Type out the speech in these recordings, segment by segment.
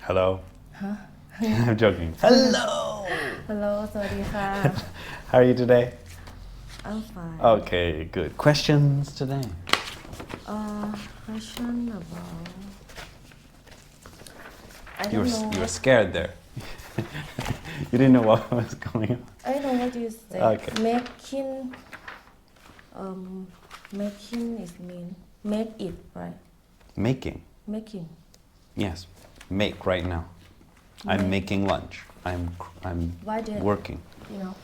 Hello. I'm joking. Hello. Hello สวัสดีค่ะ How are you today? I'm fine. Okay, good. Questions today? Question about I You don't were, know you were scared there. You didn't know what was going on. I don't know what you say. Okay. Making is mean make it right Making. making Yes. Make right now. I'm making lunch. I'm Why did working. you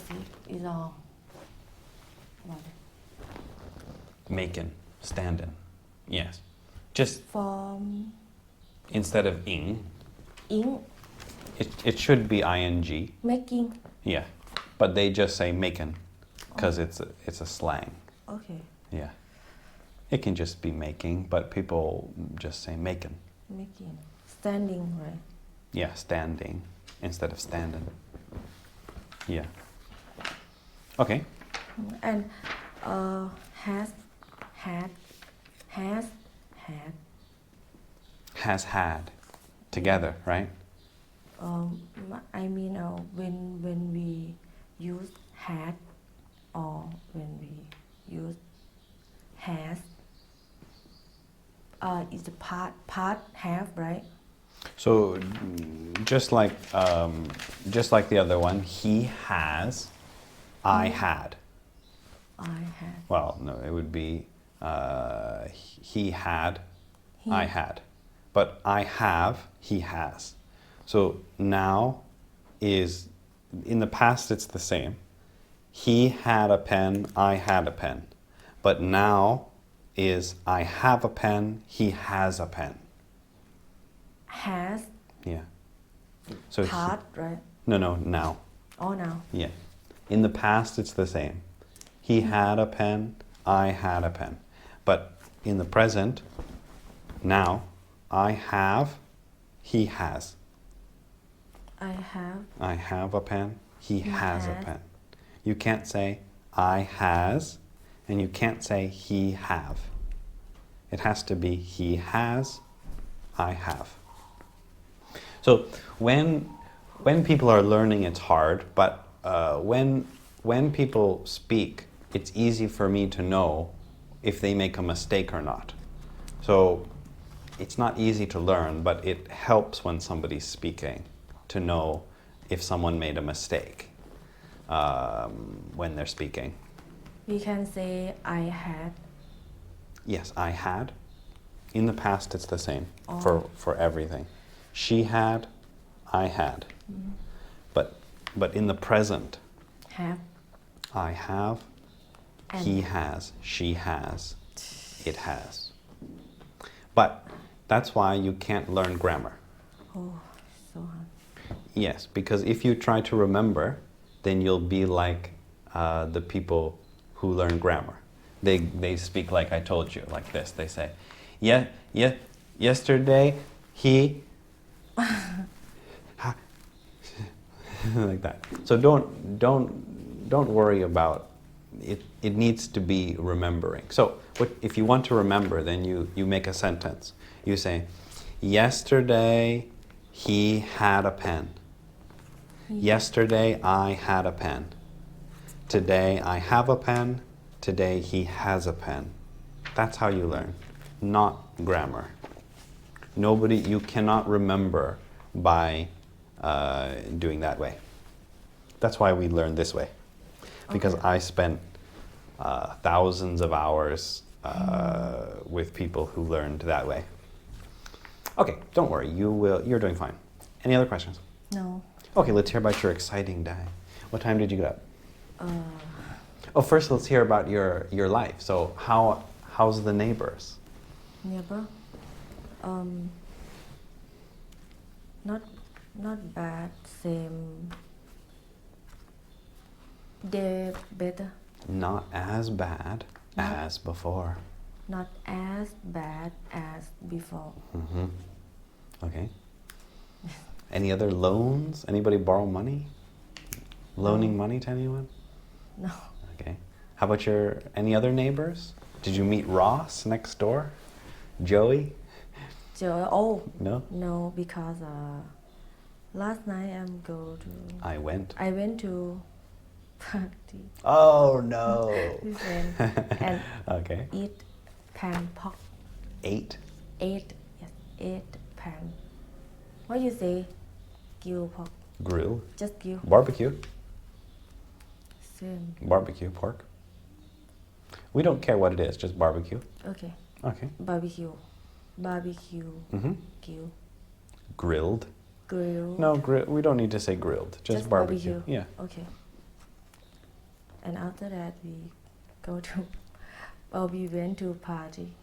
see is wrong Why? Making. Standing. Yes. Just From instead of ing, ink it should be ing. making Yeah. But they just say making because it's a slang. okay Yeah. It can just be making, but people just say making. making standing right Yeah, standing instead of standing. Yeah. Okay. and has had has had Has had. Together, right? I mean when we use had or when we use has is the part have right So just like the other one, he has, I had. I had Well, no, it would be he had, I had. But I have, he has. So now is, in the past it's the same. He had a pen, I had a pen. But now is I have a pen, he has a pen. has Yeah. So part right no, now. oh now Yeah. In the past it's the same. He had a pen, I had a pen. But in the present, now, I have, he has. I have a pen, he has a has. pen. You can't say I has, and you can't say he have. It has to be he has, I have. So when people are learning, it's hard, but when people speak, it's easy for me to know if they make a mistake or not. So it's not easy to learn, but it helps when somebody's speaking to know if someone made a mistake when they're speaking. we can say I had Yes, I had. In the past, it's the same for everything. She had, I had. But in the present, have I have, And- he has, she has, it has. But that's why you can't learn grammar. oh so hard Yes, because if you try to remember, then you'll be like the people who learn grammar. They speak like I told you, like this. They say, yesterday he like that. So don't worry about it. It needs to be remembering. So if you want to remember, then you make a sentence. You say, yesterday he had a pen. Yesterday I had a pen. Today I have a pen. Today he has a pen. That's how you learn, not grammar. You cannot remember by doing that way. That's why we learn this way. Because I spent thousands of hours with people who learned that way. Okay, don't worry, you're doing fine. Any other questions? no Okay, let's hear about your exciting day. What time did you get up? First let's hear about your life. So how's the neighbors? neighbor not bad same they better Not as bad as before. not as bad as before Okay. Any other loans? Anybody borrow money? Loaning money to anyone? no Okay. How about any other neighbors? Did you meet Ross next door? Joey? So, oh, No? no, because last night I went. I went to party Oh, no. with friends and Okay. eat pan pork. 8. Ate pan. What you say? Grill pork. Grill. Just grill. Barbecue. Same. Barbecue pork. We don't care what it is, just barbecue. Okay. Okay. Barbecue. Mm-hmm. Grill. Grilled. Grill. No, we don't need to say grilled, just barbecue. Yeah. Okay. And after that we went to party.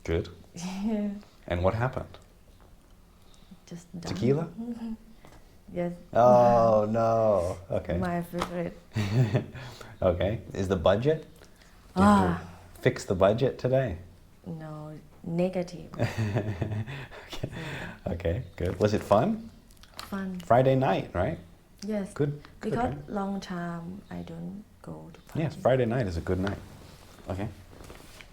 Good. Yeah. And what happened? Just done. Tequila? Yes. Oh, no. Okay. My favorite. Okay. Is the budget? Did you fix the budget today? No, negative. Okay. Okay, good. Was it fun? Fun. Friday night, right? Yes. Good. Because right? long time I don't go to party. Yes, Friday night is a good night. Okay.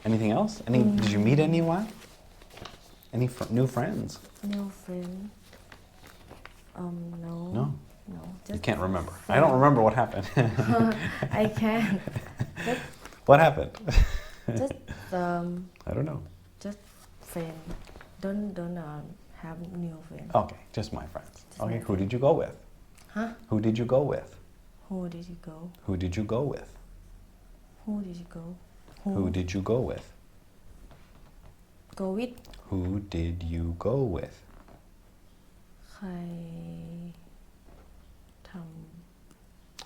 Anything else? Did you meet anyone? Any new friends? New friend. No. No? No. You Just can't remember. I don't remember what happened. I can. What happened? Just I don't know. just friend. Don't have new friend. Okay, just my friends. Just Okay, my who did you go with? Huh? Who did you go with? Who did you go? Who did you go with? Who did you go? Who did you go with? Go with? Who did you go with? ใครท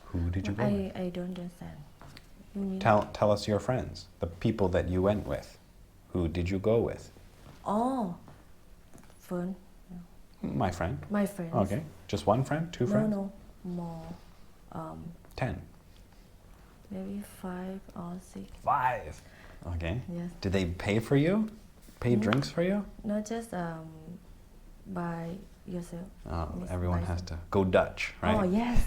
Who did you ำ go with? I don't understand. You mean? Tell us your friends, the people that you went with. Who did you go with? Oh, friend. My friend. My friends. Okay, just one friend, two friends? No, more. 10. Maybe 5 or 6. 5. Okay. Yes. Did they pay for you? Pay drinks for you? Not just by yourself. Oh, Miss everyone has myself. to go Dutch, right? Oh yes,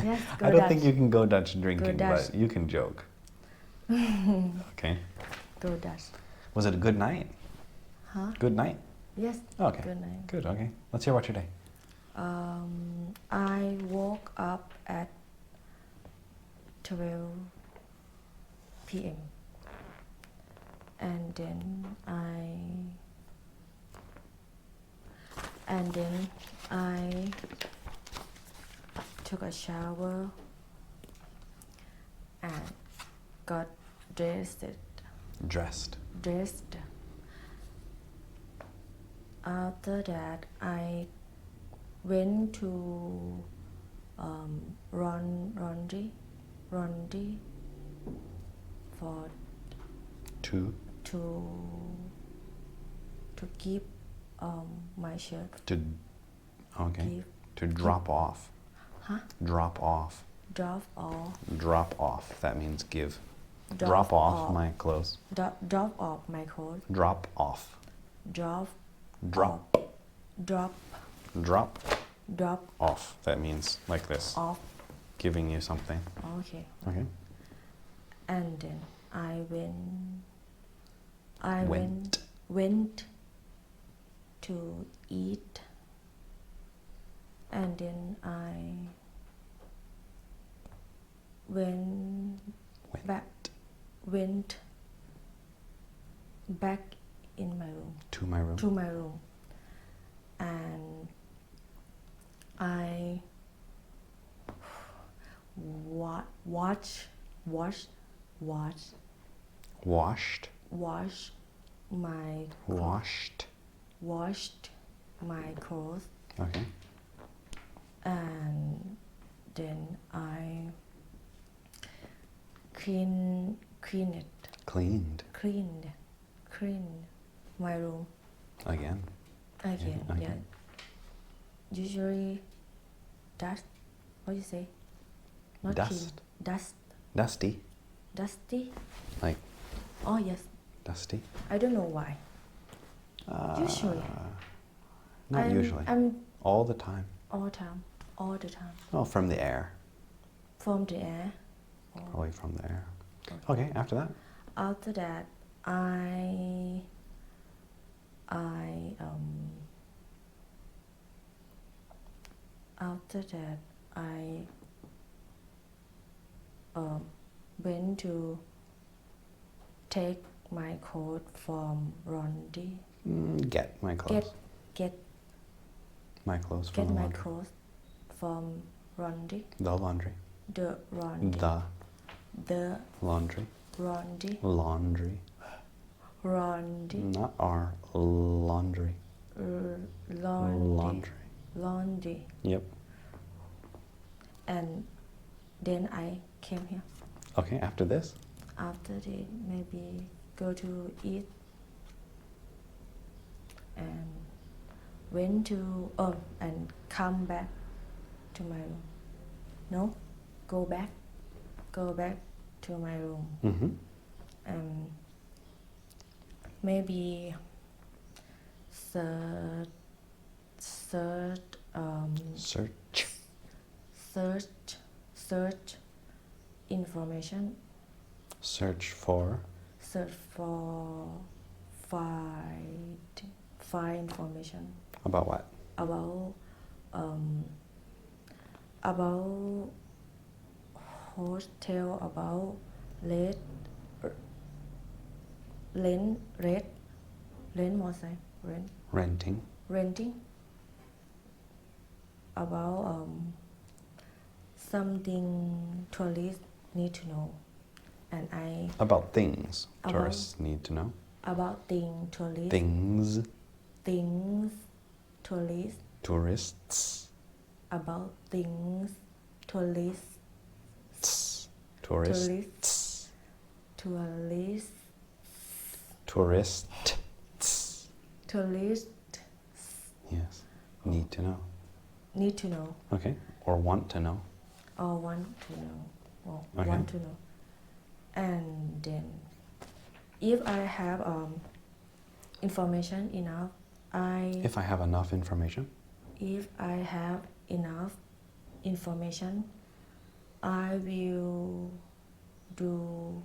yes. Go I don't Dutch. think you can go Dutch drinking, Dutch. but you can joke. Okay. Go Dutch. Was it a good night? Huh? Good night? Yes. Okay. Good night. Good, okay. Let's hear about your day. I woke up at 12 p.m. and then I took a shower and got dressed. After that, I went to laundry for To to keep my shirt. Okay. Give. To drop off. Huh? Drop off. Drop off. Drop off. That means give. Drop Drop off off. my clothes. Drop off my coat. Drop off. Drop. Drop. Drop. Drop Drop off. That means like this. off. Giving you something. Okay. Okay. And then I Went. went to eat, and then I went back in my room. To my room. To my room, and I washed my clothes, Okay. and then I cleaned Cleaned. my room Again. again. Okay. Yeah. Usually, dust. What do you say? Not Dust. clean. Dust. Dusty. Dusty. Like Oh yes. dusty. I don't know why. Usually. Not usually. I'm All the time. all the time. Oh, from the air. From the air. Probably from the air. Okay, after that? After that, I after that I went to take my coat from laundry. Get my clothes. Get My clothes from get the my laundry. clothes from laundry. The laundry. The laundry. The The laundry. laundry. Laundry. Laundry. Not our laundry. Laundry. Laundry. Yep. And then I came here. Okay, after this? After that, maybe go to eat and went to and come back to my room. No, go back to my room. Mm-hmm. Maybe search information. Search for find information about what? about hotel, about rent motorcycle, renting, about something tourists need to know, and I About things tourists need to know. about tourists Tourists. about things tourists Yes. Need to know. need to know Okay. Or want to know. or want to know or Okay. want to know. And then if I have information enough, If I have enough information. if I have enough information, I will do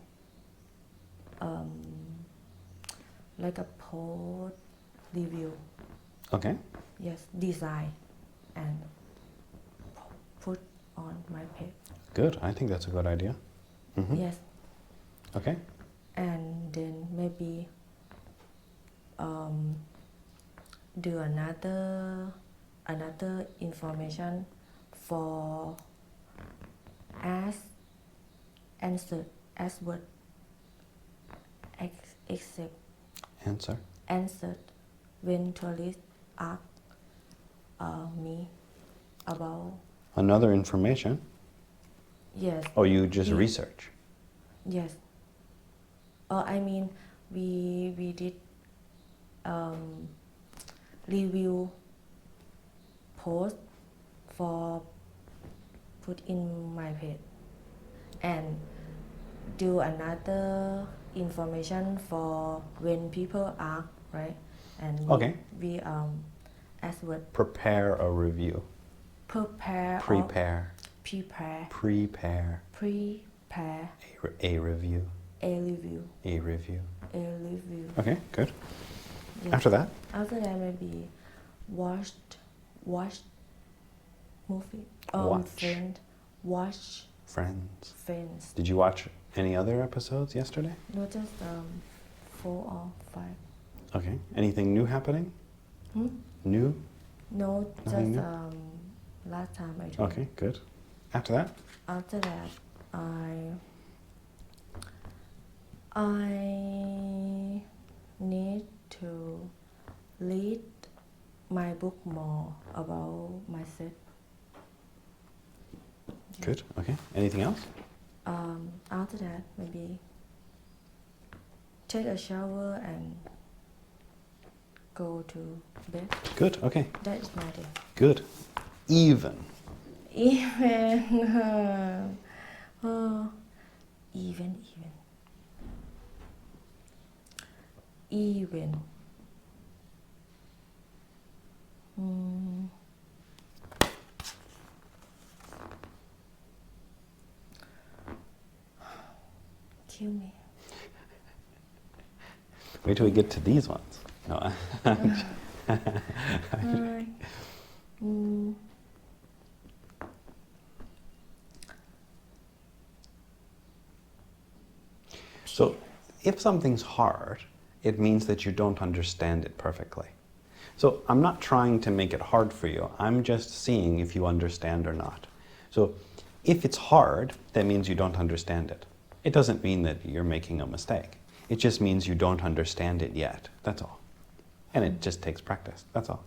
like a post review. Okay. Yes, design and put on my page. Good. I think that's a good idea. Mm-hmm. Yes, Okay. and then maybe do another information for answer as word except answered when tourists ask me about. Another information. Yes. Oh, you just Yeah. research. Yes. I mean, we did review post for put in my page and do another information for when people ask, right? And Okay. we as word Prepare a review. prepare Prepare. prepare A review. a review. Okay, good. Yes. After that? After that, maybe watch movie. Watch Friends. Friends. Did you watch any other episodes yesterday? No, just 4 or 5. Okay. Anything new happening? New? No, Nothing just new? last time I told. Okay, good. After that? After that, I need to read my book more about myself. Good. Okay. Anything else? After that, maybe take a shower and go to bed. Good. Okay. That is my day. Good. Even. Even. Even. Kill me. Wait till we get to these ones. No. อืม So if something's hard, it means that you don't understand it perfectly. So I'm not trying to make it hard for you. I'm just seeing if you understand or not. So if it's hard, that means you don't understand it. It doesn't mean that you're making a mistake. It just means you don't understand it yet. That's all. And it just takes practice. That's all.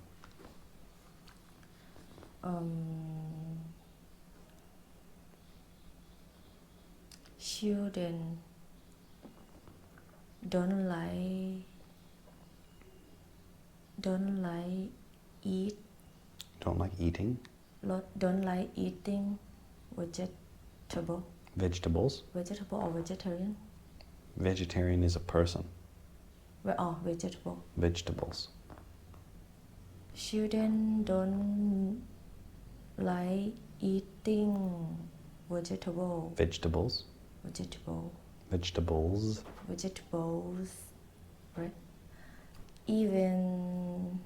Children don't like eat Don't like eating don't like eating vegetable vegetables. or vegetarian. Vegetarian is a person. Vegetable. Vegetables. Children don't like eating vegetable. Vegetables. Vegetables, right? Even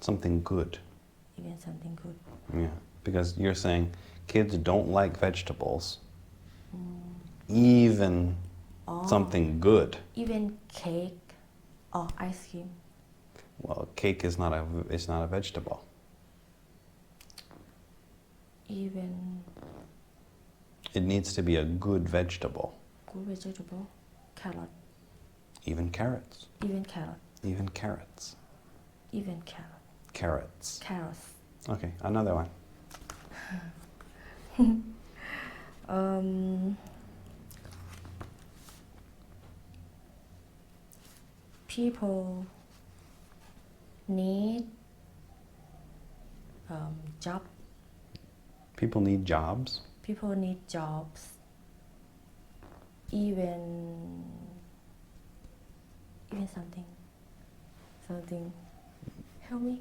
Something good. Even something good. Yeah, because you're saying kids don't like vegetables. Even something good. Even cake or ice cream. Well, cake is not a vegetable. Even It needs to be a good vegetable. good vegetable. Carrot. Even carrots. Even carrot. Even carrots. Even carrot. Carrots. Carrots. Okay, another one. People need job. People need jobs. People need jobs. Even something. Help me.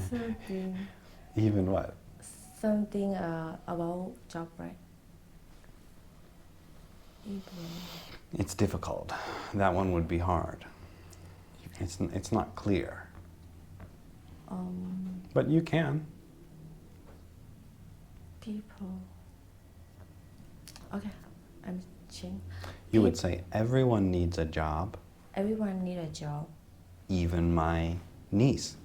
Something. Even what? Something about job, right? Even. It's difficult. That one would be hard. It's not clear. But you can. People. Okay, I'm changing. You would say everyone needs a job, Everyone need a job. even my niece.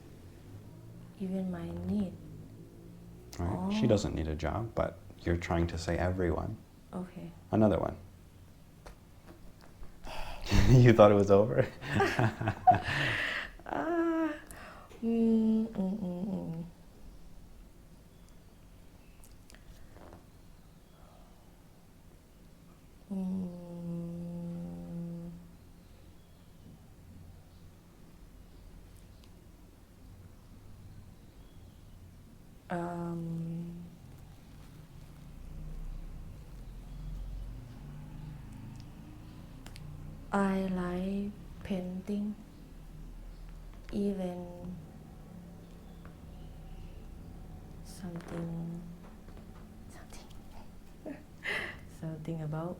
Even my need. Right? Oh. She doesn't need a job, but you're trying to say everyone. Okay. Another one. You thought it was over? I like painting. Even something about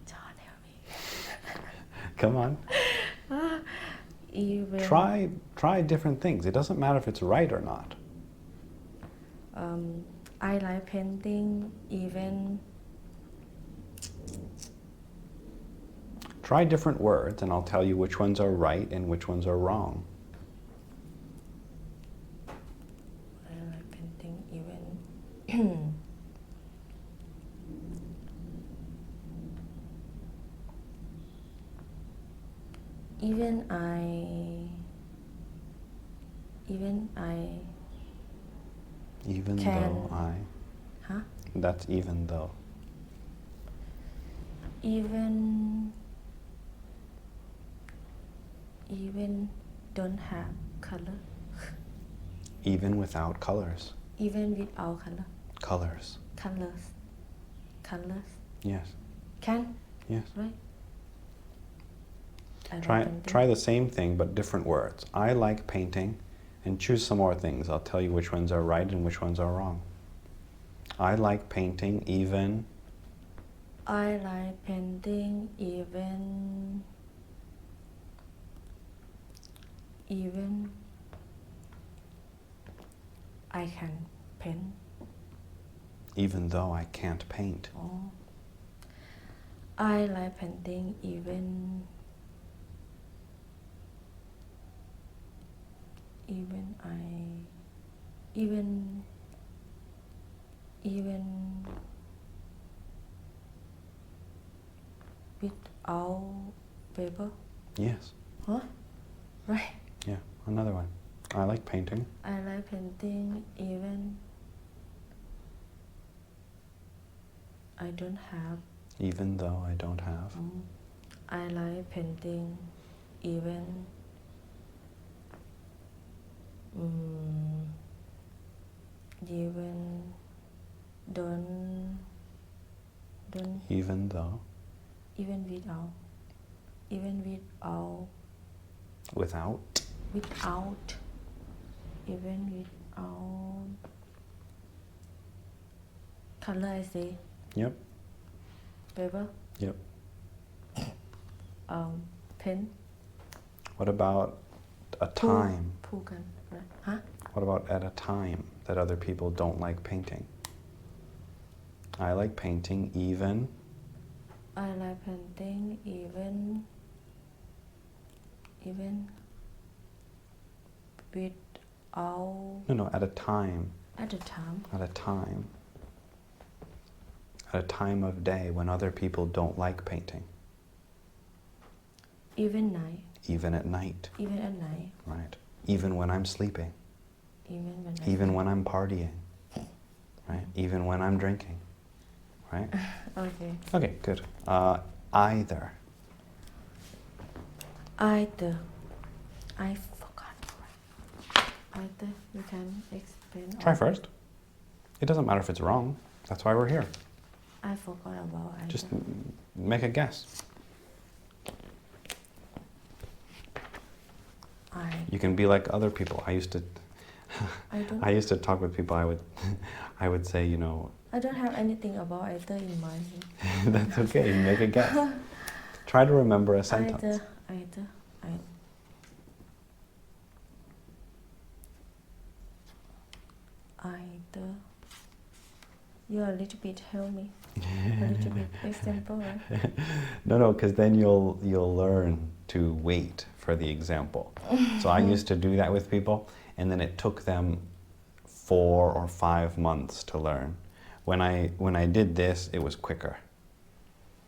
John, help me. Come on. Even Try different things. It doesn't matter if it's right or not. I like painting. Even Try different words and I'll tell you which ones are right and which ones are wrong. I like painting. Even even Even Can- though I... huh? That's even though. Even don't have color. Even without colors. Even without color. Colors. Colors. Yes. Can, Yes. right? I like Try painting. the same thing but different words. I like painting, and choose some more things. I'll tell you which ones are right and which ones are wrong. I like painting even I like painting even I can paint even though I can't paint. oh I like painting even without paper Yes. huh right Yeah. Another one. I like painting I like painting even I don't have even though I don't have. I like painting even even don't Even though. even without Without. even without color I say Yep. paper Yep. pen What about a time? พูดกันฮะ What about at a time that other people don't like painting? I like painting even I like painting even without no at a time at the time at a time at a time of day when other people don't like painting. even night Even at night, even at night right? Even when I'm sleeping, even when I'm partying, right? Even when I'm drinking, right? okay Okay, good. Either. either I forgot either you can explain Try first. It doesn't matter if it's wrong. That's why we're here. I forgot about either Just make a guess. You can be like other people. I used to talk with people. I would say, you know. I don't have anything about either in mind. That's okay. Make a guess. Try to remember a sentence. Either. You a little bit help me. A little bit example, right? No, because then you'll learn to wait for the example. So I used to do that with people, and then it took them 4 or 5 months to learn. When I did this, it was quicker.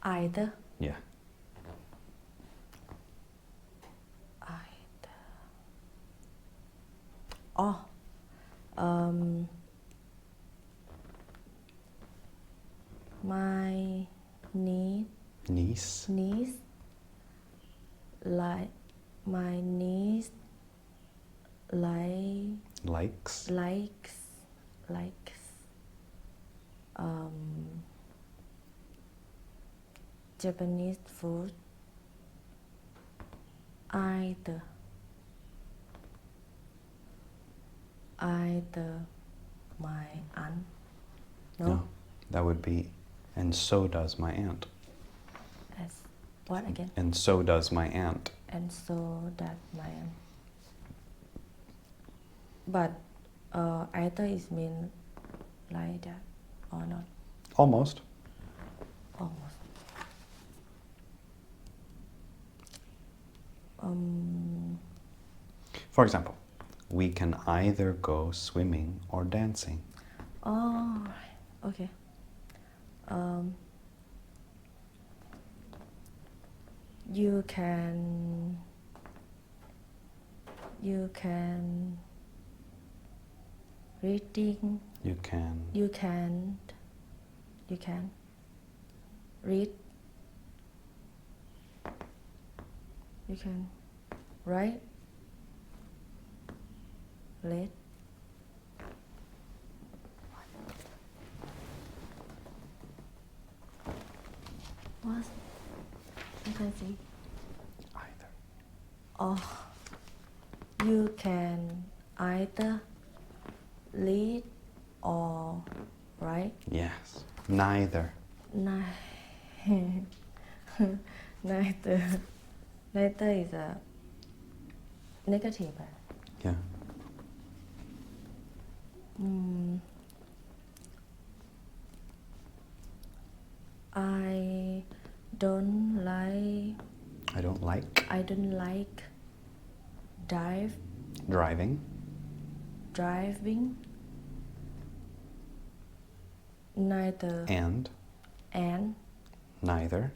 Either. Yeah. Either. Oh. My niece like my niece likes Japanese food. Either my aunt. No? That would be, and so does my aunt. As what again? And so does my aunt. And so does my aunt. But either is mean like that or not? Almost. Almost. For example, we can either go swimming or dancing. Oh, okay. You can reading. You can read. You can write. Read. What? I can see. either. Oh, you can either read or right? Yes. Neither. Neither. Neither is a negative. Yeah. I don't like. I don't like I don't like driving. driving. Neither And and neither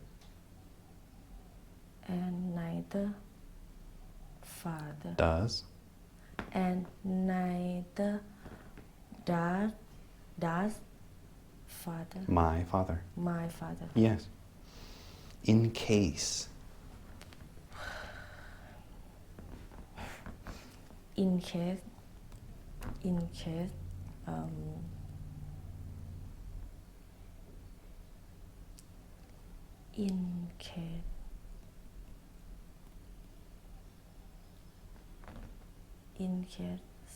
neither father does and neither does father my father. my father. Yes. In case. In case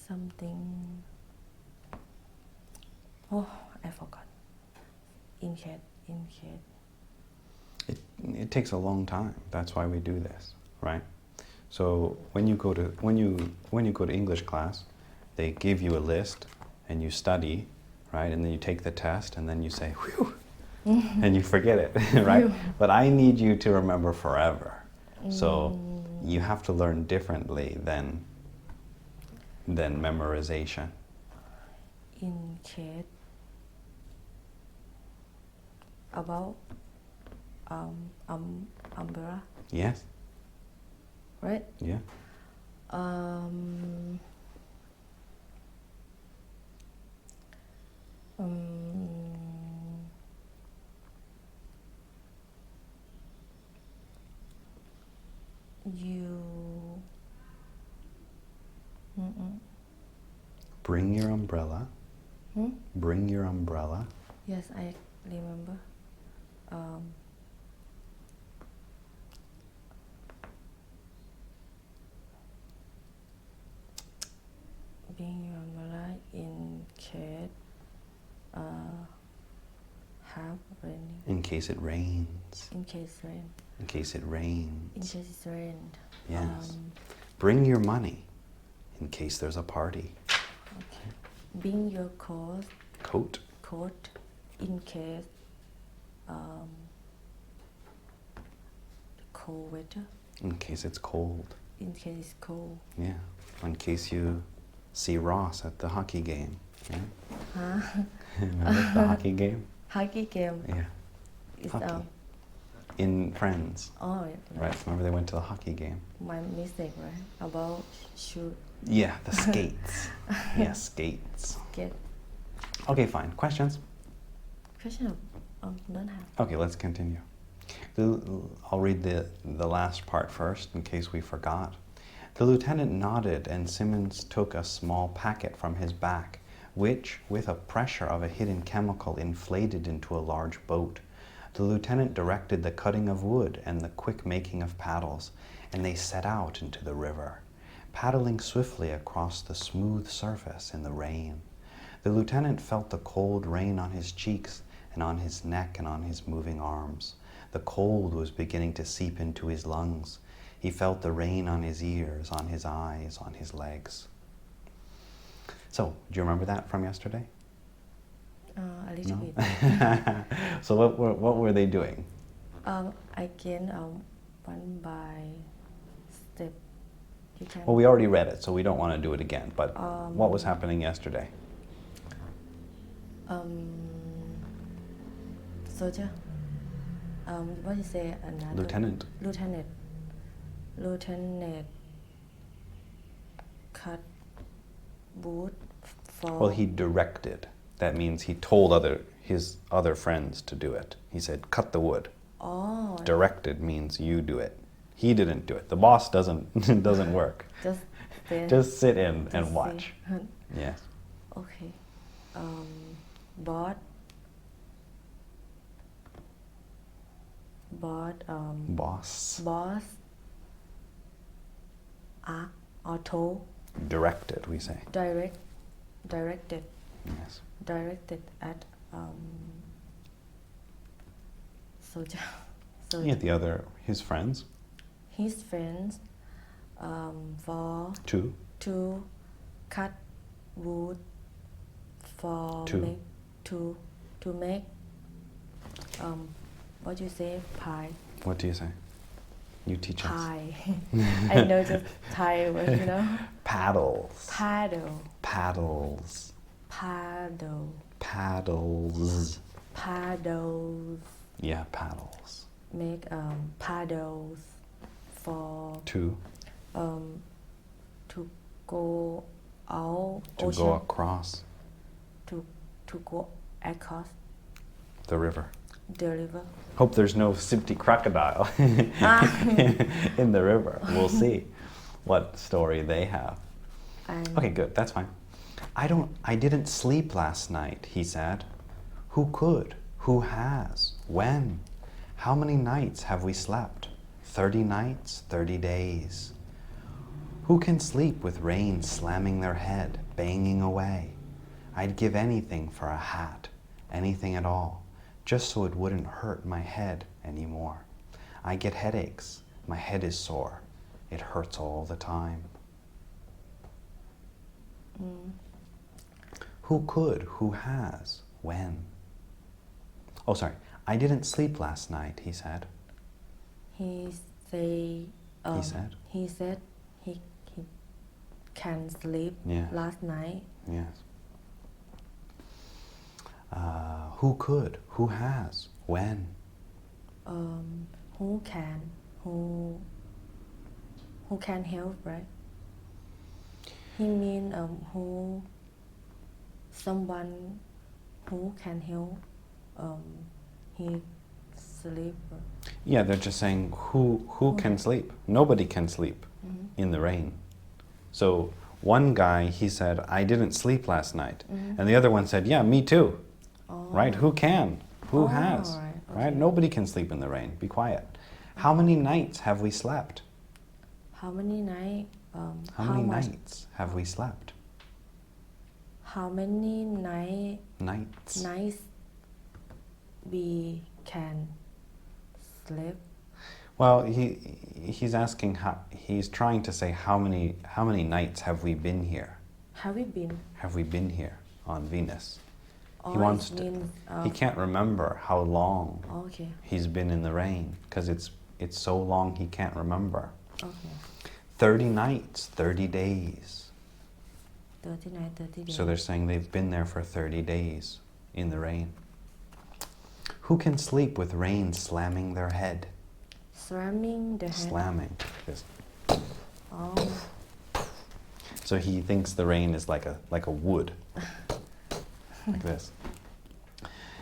something. Oh, I forgot. In case. It takes a long time. That's why we do this, right? So when you go to English class, they give you a list and you study, right? And then you take the test and then you say, whew, and you forget it, right? But I need you to remember forever. So you have to learn differently than memorization. In case about umbrella, Yes? right? Yeah. You Bring your umbrella. Bring your umbrella. Yes, I remember. Being your umbrella in case have raining. In case it rains. In case rain. In case it rains. In case it's rained. Yes. Bring your money in case there's a party. Okay. Bring your coat in case cold weather. In case it's cold. In case it's cold. Yeah. In case you see Ross at the hockey game. Yeah? Huh? Remember the hockey game? Hockey game. Yeah. Is Hockey. In Friends. oh Right. Remember they went to the hockey game? my mistake, right? About shoot Yeah, the skates. Yeah, skates. get Okay, fine. Questions? question don't have. Okay, let's continue. I'll read the last part first in case we forgot. The lieutenant nodded and Simmons took a small packet from his back, which, with a pressure of a hidden chemical, inflated into a large boat. The lieutenant directed the cutting of wood and the quick making of paddles, and they set out into the river, paddling swiftly across the smooth surface in the rain. The lieutenant felt the cold rain on his cheeks and on his neck and on his moving arms. The cold was beginning to seep into his lungs. He felt the rain on his ears, on his eyes, on his legs. So, do you remember that from yesterday? A little No? bit. So what were they doing? I can one by step. You can. Well, we already read it, so we don't want to do it again. But what was happening yesterday? Soldier. What you say? Another. Lieutenant. Lieutenant. Cut wood for. Well, he directed. That means he told his other friends to do it. He said, cut the wood. Oh. Directed means you do it. He didn't do it. The boss doesn't work. Just sit in and watch. Yes. Okay. Boss. Or told. Directed, we say. Directed. Yes. Directed at um, so Yeah, the other, his friends. his friends for Two. to cut wood for To. make to make what do you say pie What do you say? You teach us. pie I know just Thai word you know Paddles. paddle Paddles. paddle Paddles. paddles Yeah, paddles. make paddles for Two. To go out To ocean go across to go across the river. the river Hope there's no Sipti crocodile in the river. We'll see what story they have. and Okay, good. That's fine. I didn't sleep last night, he said. Who could? Who has? When? How many nights have we slept? 30 nights, 30 days. Who can sleep with rain slamming their head, banging away? I'd give anything for a hat, anything at all, just so it wouldn't hurt my head anymore. I get headaches. My head is sore. It hurts all the time. Who could? Who has? When? Oh, sorry. I didn't sleep last night, he said. he said he can sleep Yeah. last night Yes. Who could? Who has? When? who can help right he mean who someone who can help he sleep Yeah, they're just saying who can sleep? Nobody can sleep in the rain. So one guy, he said, I didn't sleep last night. And the other one said, yeah, me too. Right? Who can? Who has? right, Right? Nobody can sleep in the rain. Be quiet. How many nights have we slept? how many night How many much nights have we slept? how many Nights. nights we can sleep Well, he's asking he's trying to say how many nights have we been here? have we been Have we been here on Venus? He or wants it to. means, He can't remember how long okay he's been in the rain because it's so long he can't remember. okay 30 nights, 30 days. 30 days So they're saying they've been there for 30 days in the rain. Who can sleep with rain slamming their head? slamming the head Slamming. Yes. oh So he thinks the rain is like a wood. Like this.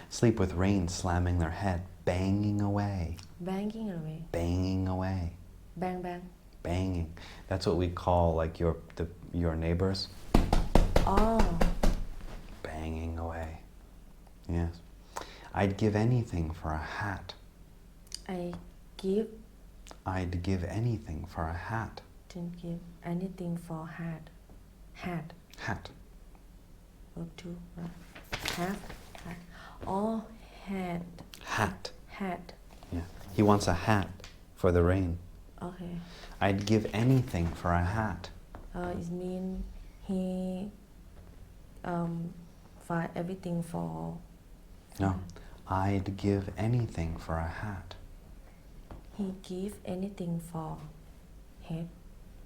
Sleep with rain slamming their head, banging away. banging away Banging away. bang bang Banging. That's what we call like your neighbors. oh Banging away. Yes. I'd give anything for a hat. I give I'd give anything for a hat. didn't give anything for hat Hat. or two hat oh hat Hat. Yeah. He wants a hat for the rain. okay I'd give anything for a hat. it mean he find everything for No. I'd give anything for a hat. he give anything for head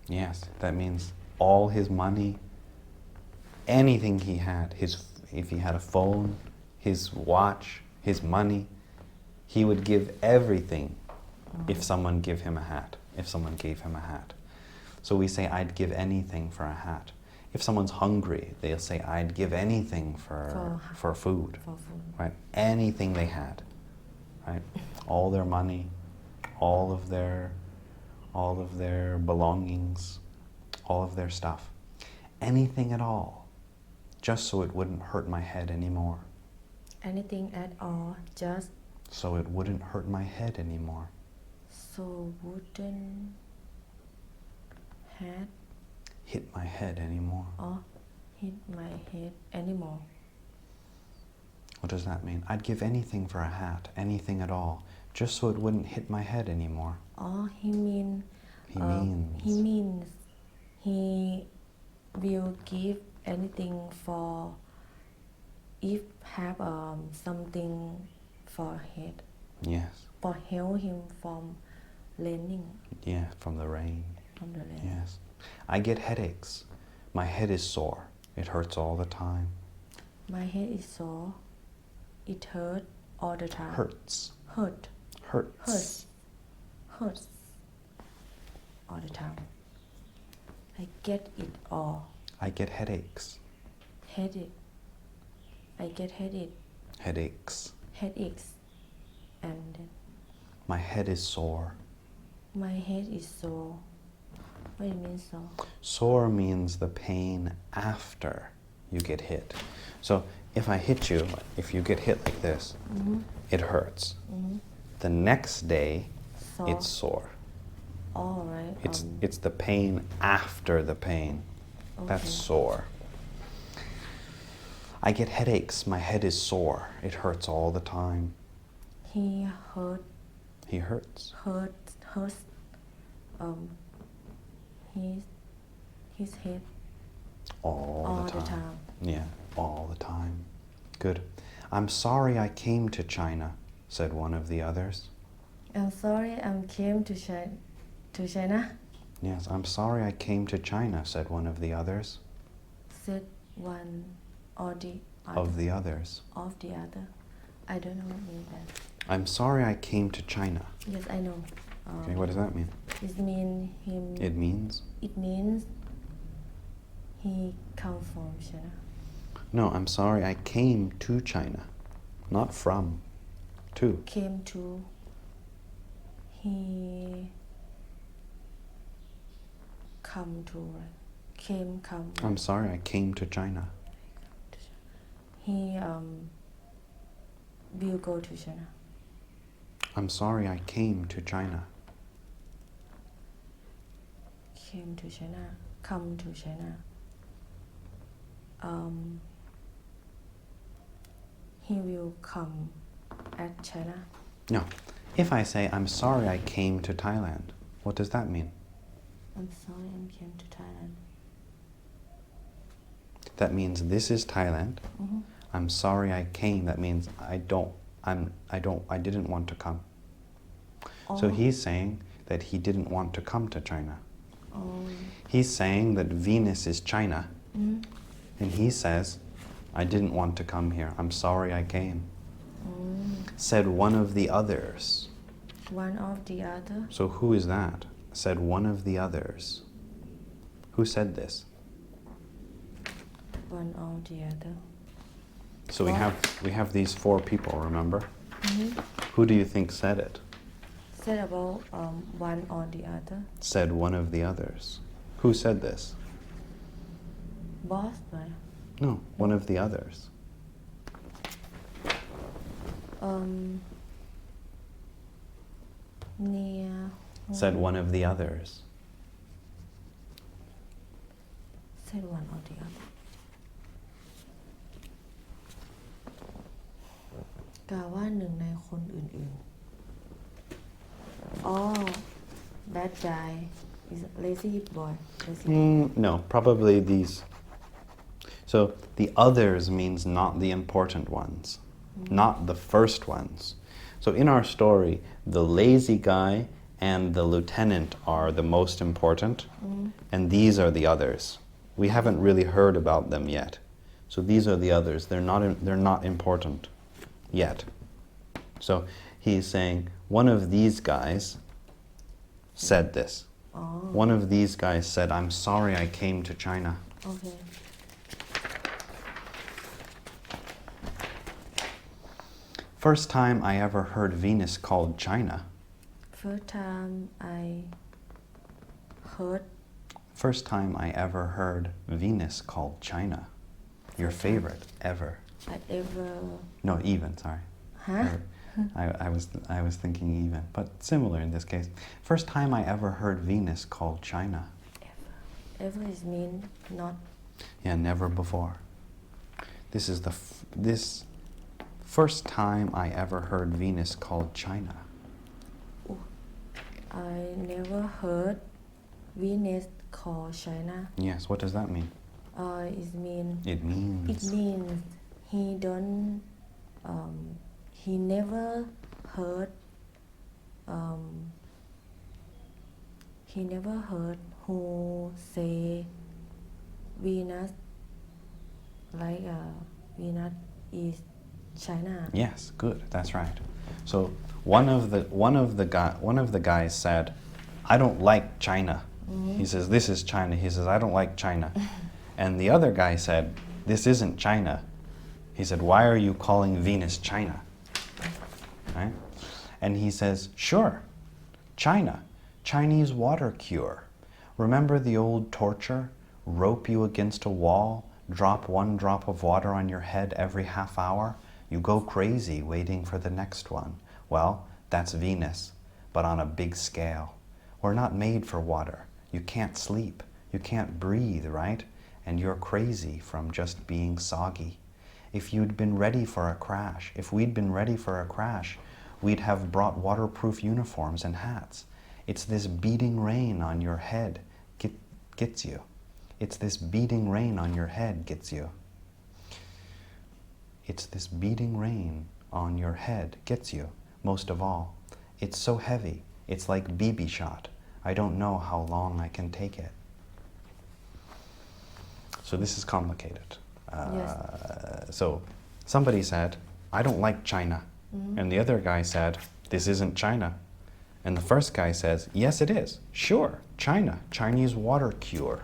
Yes, that means all his money, anything he had, if he had a phone, his watch, his money, he would give everything if someone gave him a hat. So we say, I'd give anything for a hat. If someone's hungry, they'll say, I'd give anything for food. Right? Anything they had. Right? All their money, all of their belongings, all of their stuff. Anything at all, just so it wouldn't hurt my head anymore. anything at all just So it wouldn't hurt my head anymore. so wouldn't had Hit my head anymore. or hit my head anymore What does that mean? I'd give anything for a hat, anything at all, just so it wouldn't hit my head anymore. Oh, he means he will give anything for if have something for head. Yes. For help him from raining. Yeah, from the rain. From the rain. Yes. I get headaches. My head is sore. It hurts all the time. My head is sore. It hurts all the time. Hurts. Hurts all the time. I get it all. I get headaches. Headache. I get headache. Headaches. Headaches. And then My head is sore. my head is sore. What do you mean sore? Sore means the pain after you get hit. So if I hit you, if you get hit like this, it hurts. The next day, Sore. it's sore. All right. It's the pain after the pain. That's Okay. sore. I get headaches. My head is sore. It hurts all the time. He hurts. His head All the the time. time. Yeah, all the time. Good. I'm sorry I came to China, said one of the others. I'm sorry I came to China, Yes, I'm sorry I came to China, said one of the others. said one or the other. Of the others. Of the other. I don't know what mean that. I'm sorry I came to China. Yes, I know. Okay, what does that mean? It means him. It means? It means he come from China. No, I'm sorry I came to China. Not from. To. Came to. He come to. Right? Come. I'm sorry I came to China. He will go to China. I'm sorry I came to China. Came to China. Come to China. He will come at China. No. If I say, I'm sorry I came to Thailand, what does that mean? I'm sorry I came to Thailand. That means this is Thailand. I'm sorry I came. That means I didn't want to come. So he's saying that he didn't want to come to China. He's saying that Venus is China. And he says, I didn't want to come here. I'm sorry I came. Said one of the others. One of the other. So who is that? Said one of the others. Who said this? One of the other. So we have these four people, remember? Who do you think said it? Said about one or the other. Said one of the others. Who said this? Boss, right? No, one of the others. Near. Said one of the others. Said one or the other. กล่าวว่าหนึ่งในคนอื่นๆ Oh, that guy is a lazy boy. No, probably these. So the others means not the important ones, not the first ones. So in our story, the lazy guy and the lieutenant are the most important, and these are the others. We haven't really heard about them yet. So these are the others. They're not important yet. So he's saying one of these guys said this. One of these guys said, I'm sorry I came to China. Okay. First time I ever heard Venus called China. First time I heard. First time I ever heard Venus called China. Your favorite ever. I ever. No, even, sorry. Huh? I was thinking even, but similar in this case. First time I ever heard Venus called China. Ever is mean not. Yeah, never before. This is this first time I ever heard Venus called China? I never heard Venus called China. Yes, what does that mean? It means he don't he never heard who say Venus like Venus is China. Yes, good. That's right. So one of the guys said, "I don't like China." He says, "This is China." He says, "I don't like China." And the other guy said, "This isn't China." He said, "Why are you calling Venus China?" Right? And he says, "Sure, China, Chinese water cure. Remember the old torture? Rope you against a wall, drop one drop of water on your head every half hour. You go crazy waiting for the next one. Well, that's Venus, but on a big scale. We're not made for water. You can't sleep. You can't breathe, right? And you're crazy from just being soggy. If you'd been ready for a crash, if we'd been ready for a crash, we'd have brought waterproof uniforms and hats. It's this beating rain on your head gets you. It's this beating rain on your head gets you. It's this beating rain on your head gets you, most of all. It's so heavy. It's like BB shot. I don't know how long I can take it." So this is complicated. Yes. So somebody said, "I don't like China." And the other guy said, "This isn't China." And the first guy says, "Yes, it is. Sure, China, Chinese water cure."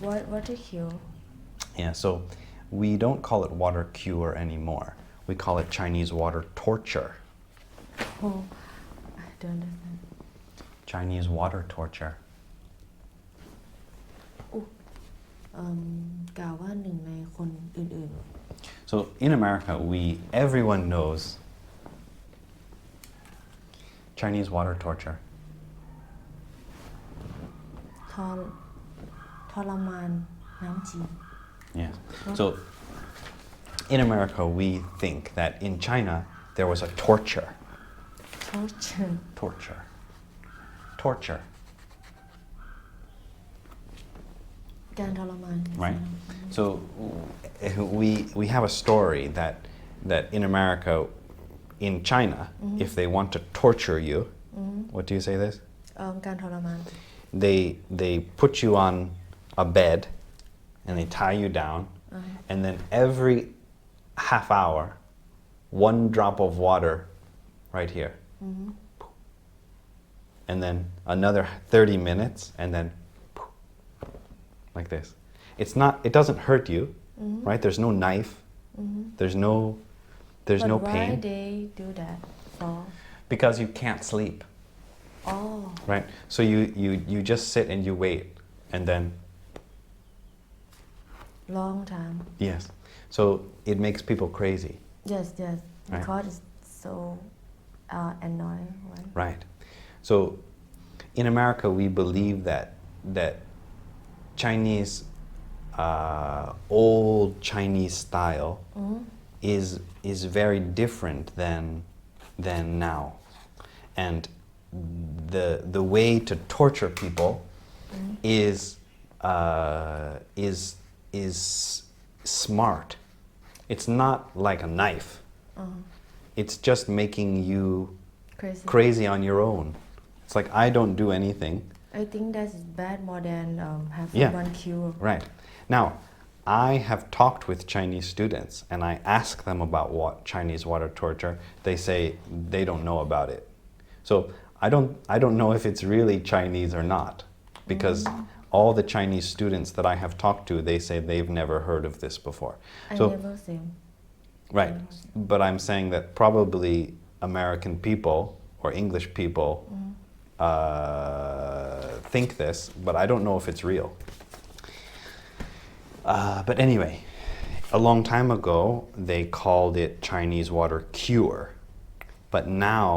What a cure? Yeah, so we don't call it water cure anymore. We call it Chinese water torture. Oh, I don't understand. Chinese water torture. กล่าวว่าหนึ่งในคนอื่น So in America, everyone knows Chinese water torture. ทรมานน้ำจีน Yes. So in America, we think that in China there was a torture. Torture. การทรมาน Right? So we have a story that in America, in China, if they want to torture you, what do you say this? การทรมาน They put you on a bed and they tie you down, and then every half hour, one drop of water right here. And then another 30 minutes, and then like this. It doesn't hurt you, right? There's no knife. There's no pain. Why they do that for? Because you can't sleep. Oh. Right? So you just sit and you wait, and then Long time. yes. So it makes people crazy. Yes. Right. Because it's so annoying. Right. So in America, we believe that Chinese old Chinese style is very different than now, and the way to torture people is smart. It's not like a knife. It's just making you crazy on your own. It's like, I don't do anything. I think that's bad more than have Yeah. one cure. Right. Now, I have talked with Chinese students and I ask them about what Chinese water torture. They say they don't know about it. So I don't know if it's really Chinese or not, because all the Chinese students that I have talked to, they say they've never heard of this before. I So never seen. right, but I'm saying that probably American people or English people think this, but I don't know if it's real. But anyway, a long time ago, they called it Chinese water cure, but now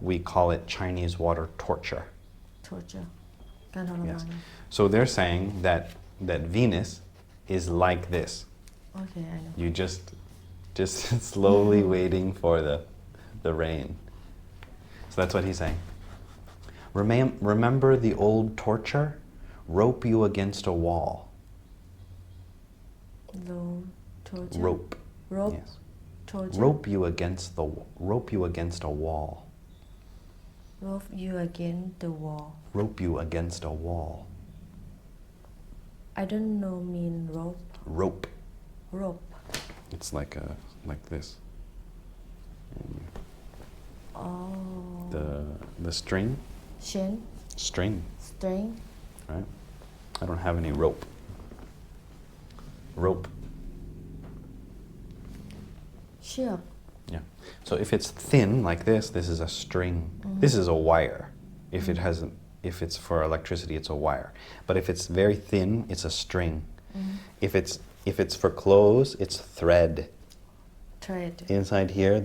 we call it Chinese water torture. Torture. การทรมาน Yes. So they're saying that Venus is like this. Okay, I know. You just just slowly waiting for the rain. So that's what he's saying. Remember the old torture? Rope you against a wall. Low torture. Rope. Rope. Yes. Torture. Rope you against a wall. Rope you against the wall. Rope you against a wall. I don't know mean rope. Rope. Rope. It's like this. And Oh. the string. Chain. String. String. Right? I don't have any rope. Rope. เชือก Yeah. So if it's thin like this is a string. This is a wire. If it's for electricity, it's a wire. But if it's very thin, it's a string. If it's for clothes, it's thread. thread Inside here,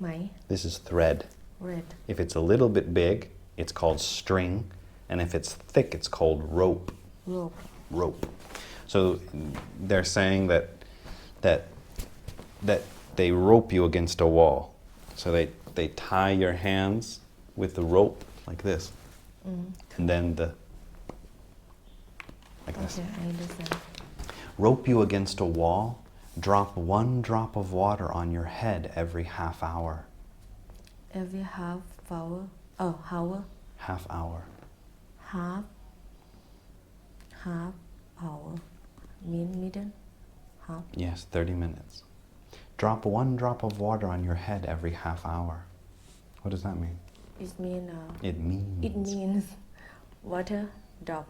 ไหม this is thread. red If it's a little bit big, it's called string. And if it's thick, it's called rope. rope Rope. So they're saying that they rope you against a wall. So they tie your hands with the rope like this. And then like this. okay I understand Rope you against a wall. Drop one drop of water on your head every half hour. every half hour hour Half hour. half hour mean middle half Yes, 30 minutes. Drop one drop of water on your head every half hour. What does that mean? it mean It means water drop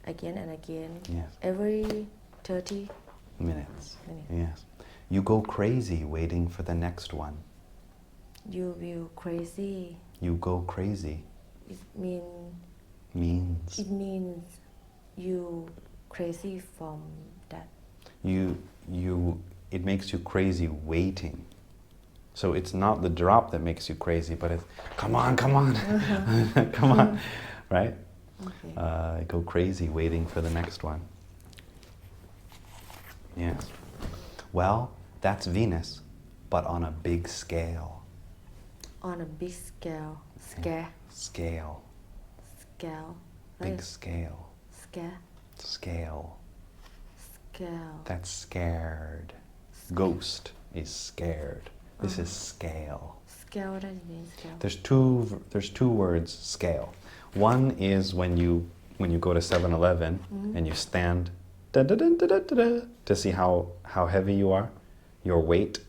again and again Yes. every 30 minutes. minutes Yes. You go crazy waiting for the next one. you will crazy You go crazy it means you crazy from that it makes you crazy waiting. So it's not the drop that makes you crazy, but it's come on come on right? okay Go crazy waiting for the next one. Yes. Well, that's Venus, but on a big scale. on a big scale Scale. scale Big scale. scale Scale. scale That's scared. Ghost is scared. This is scale. scale that means scale There's two words scale. One is when you go to 7-Eleven and you stand to see how heavy you are, your weight,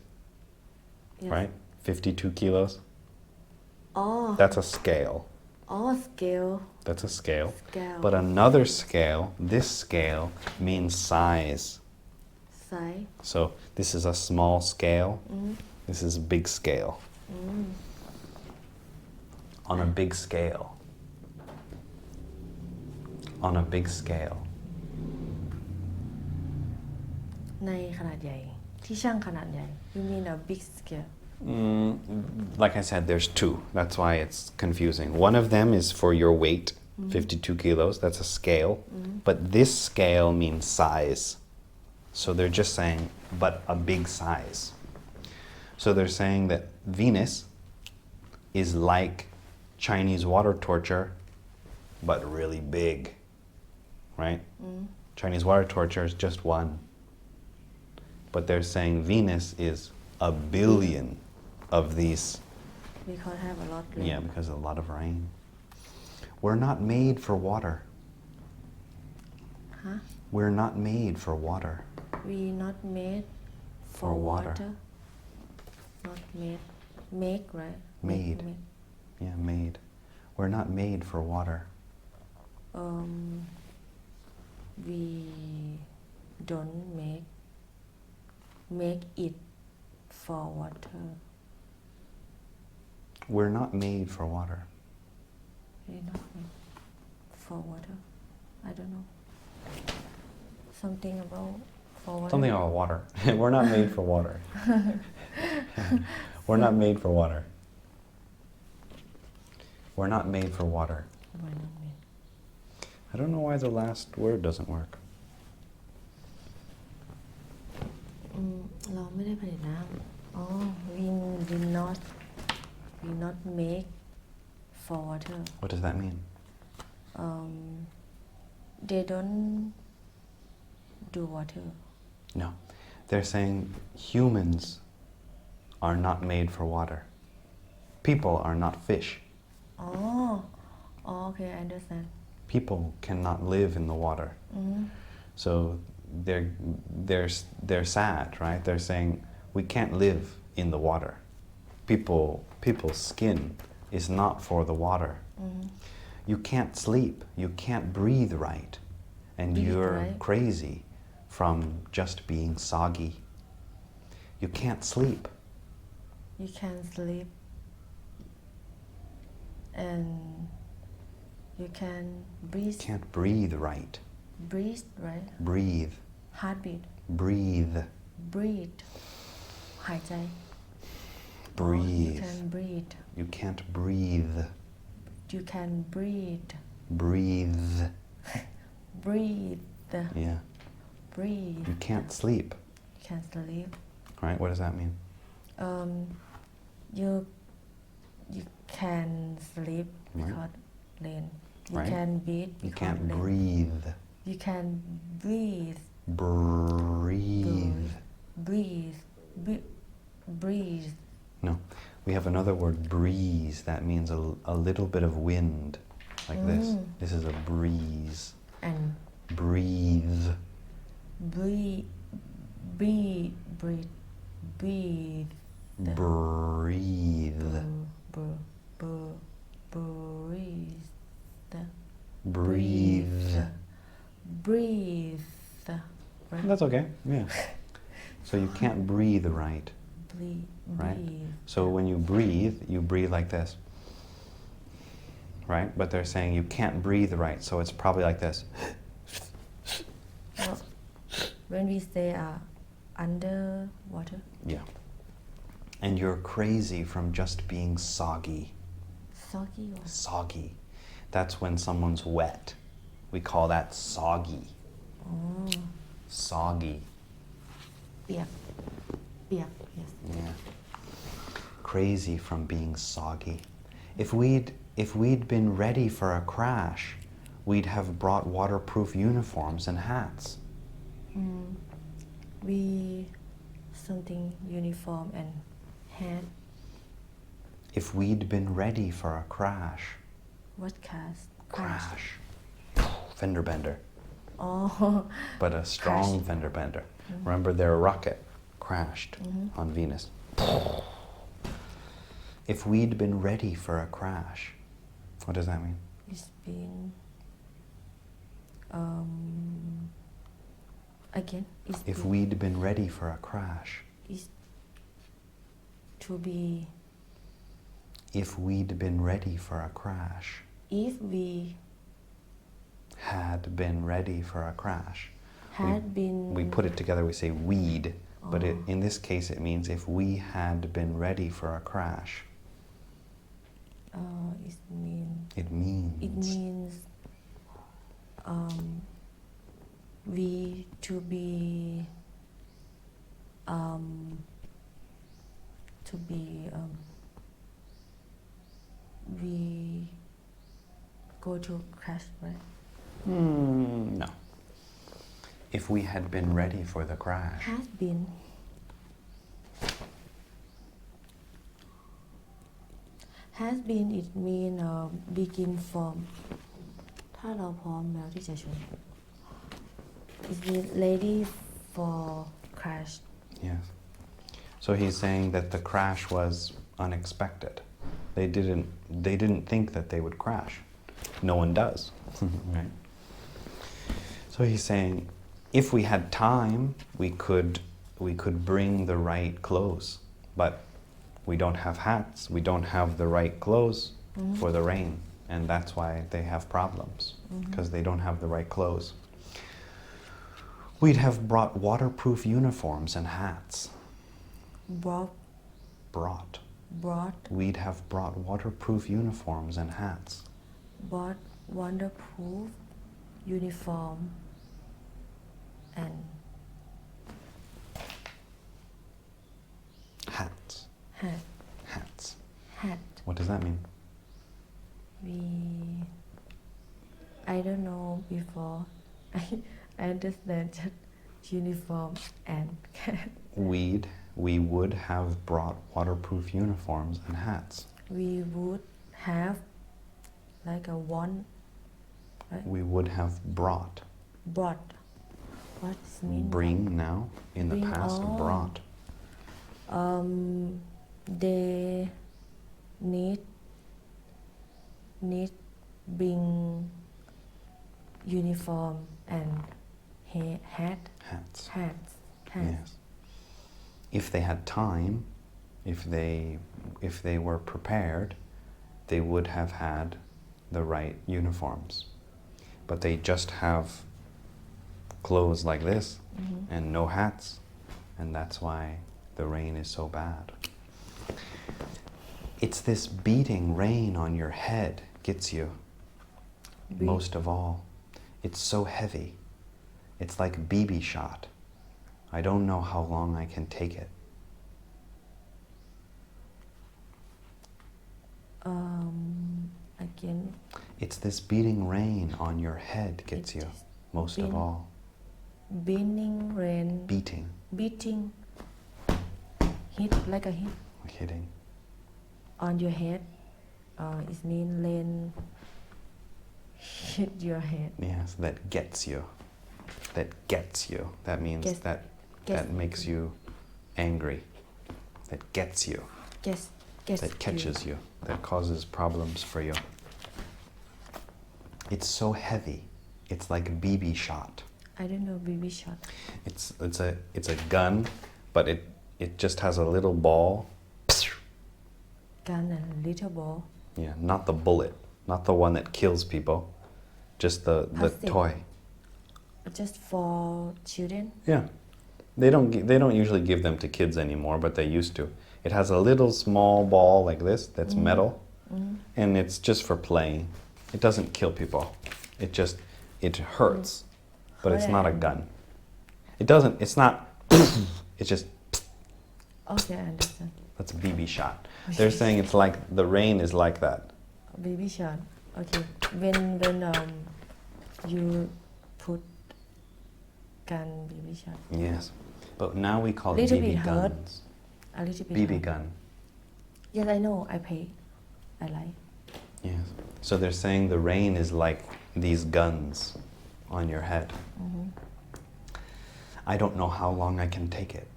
yes. right? 52 kilos. oh That's a scale. scale That's a scale. scale But another scale, this scale means size. size So this is a small scale. This is a big scale. On a big scale. On a big scale. ในขนาดใหญ่ที่ช่างขนาดใหญ่ you mean a big scale Like I said, there's two. That's why it's confusing. One of them is for your weight, 52 kilos. That's a scale. But this scale means size. So they're just saying, but a big size. So they're saying that Venus is like Chinese water torture, but really big. Right? Chinese water torture is just one. But they're saying Venus is a billion of these. because have a lot Yeah, because of a lot of rain. We're not made for water. huh We're not made for water. we not made for For water. not made make right Made. make. Yeah, made. We're not made for water. We don't make it for water We're not made for water. we not made for water I don't know something about for water Something about water. We're not made for water. We're not made for water. We're not made for water. Why not made? I don't know why the last word doesn't work. เราไม่ได้ผลิตน้ำwe not make for water What does that mean? they don't do water No. They're saying humans are not made for water. People are not fish. Okay I understand People cannot live in the water. So they're sad, right? They're saying we can't live in the water. People's skin is not for the water. You can't sleep. You can't breathe right, and you're crazy from just being soggy. You can't sleep. you can sleep and you can breathe Can't breathe right. right Breathe. heartbeat Breathe. breathe หายใจ you Breathe. can breathe You can't breathe. you can breathe Breathe. breathe Yeah. breathe You can't sleep. you can sleep Right? What does that mean? you can sleep because rain you Right. can breathe You because can't rain breathe. you can breathe Breathe. breathe breathe No. We have another word, breeze. That means a little bit of wind. Like this. This is a breeze. and Breathe. breathe breathe breathe breathe Breathe. breathe Breathe. breathe right? That's okay. Yeah. So you can't breathe right. breathe Right? breathe So when you breathe like this. Right? But they're saying you can't breathe right, so it's probably like this. Well, when we say underwater Yeah. And you're crazy from just being soggy. soggy or Soggy. That's when someone's wet. We call that soggy. Soggy. เปียกyes Yeah. Crazy from being soggy. If we'd been ready for a crash, we'd have brought waterproof uniforms and hats. we something uniform and hat If we'd been ready for a crash. what cast Crash. Fender bender. oh But a strong Crashed. fender bender. Remember their rocket crashed on Venus. If we'd been ready for a crash. What does that mean? it's been again it's If we'd been ready for a crash. is to be If we'd been ready for a crash. if we Had been ready for a crash. had been We put it together, we say we'd. But in this case it means if we had been ready for a crash. it It means. means we to be we go to crash right No. If we had been ready for the crash. has been has been it mean begin from ถ้าเราพร้อมแล้วที่จะชน is it ready for crash Yes. So he's saying that the crash was unexpected. They didn't think that they would crash. No one does. Right? So he's saying if we had time, we could bring the right clothes. But we don't have hats, we don't have the right clothes for the rain. And that's why they have problems. Because they don't have the right clothes. We'd have brought waterproof uniforms and hats. brought We'd have brought waterproof uniforms and hats. bought wonderproof uniform and hat Hats. hat What does that mean? we I don't know before I understand just uniform and hat We would have brought waterproof uniforms and hats. we would have like a one We would have brought. brought what does it mean Bring now. In the Bring, past, oh. brought. They need bring uniform and hat Hats. hats Yes. If they had time, if they were prepared, they would have had the right uniforms. But they just have clothes like this and no hats, and that's why the rain is so bad. It's this beating rain on your head gets you most of all. It's so heavy. It's like a BB shot. I don't know how long I can take it. Again It's this beating rain on your head gets It's you just most of all. beating rain Beating, beating hit like a hit hitting. on your head it mean rain hit your head Yes, that gets you. That gets you. That means Gets- that gets- makes you angry. That gets you. gets That catches you. That causes problems for you. It's so heavy. It's like a BB shot. I don't know BB shot It's a gun, but it just has a little ball. gun and little ball Yeah, not the bullet, not the one that kills people, just the Plastic. toy. just for children Yeah, they don't usually give them to kids anymore, but they used to. It has a little small ball like this that's metal, and it's just for playing. It doesn't kill people. It hurts, but it's not a gun. It doesn't. It's not. It's just. okay I understand That's a BB shot. They're saying it's like the rain is like that. BB shot okay when you put gun BB shot Yes, but now we call it Little BB bit hurt. guns. a little bit BB hard. gun. Yes I know I pay I like Yes. So they're saying the rain is like these guns on your head. I don't know how long I can take it.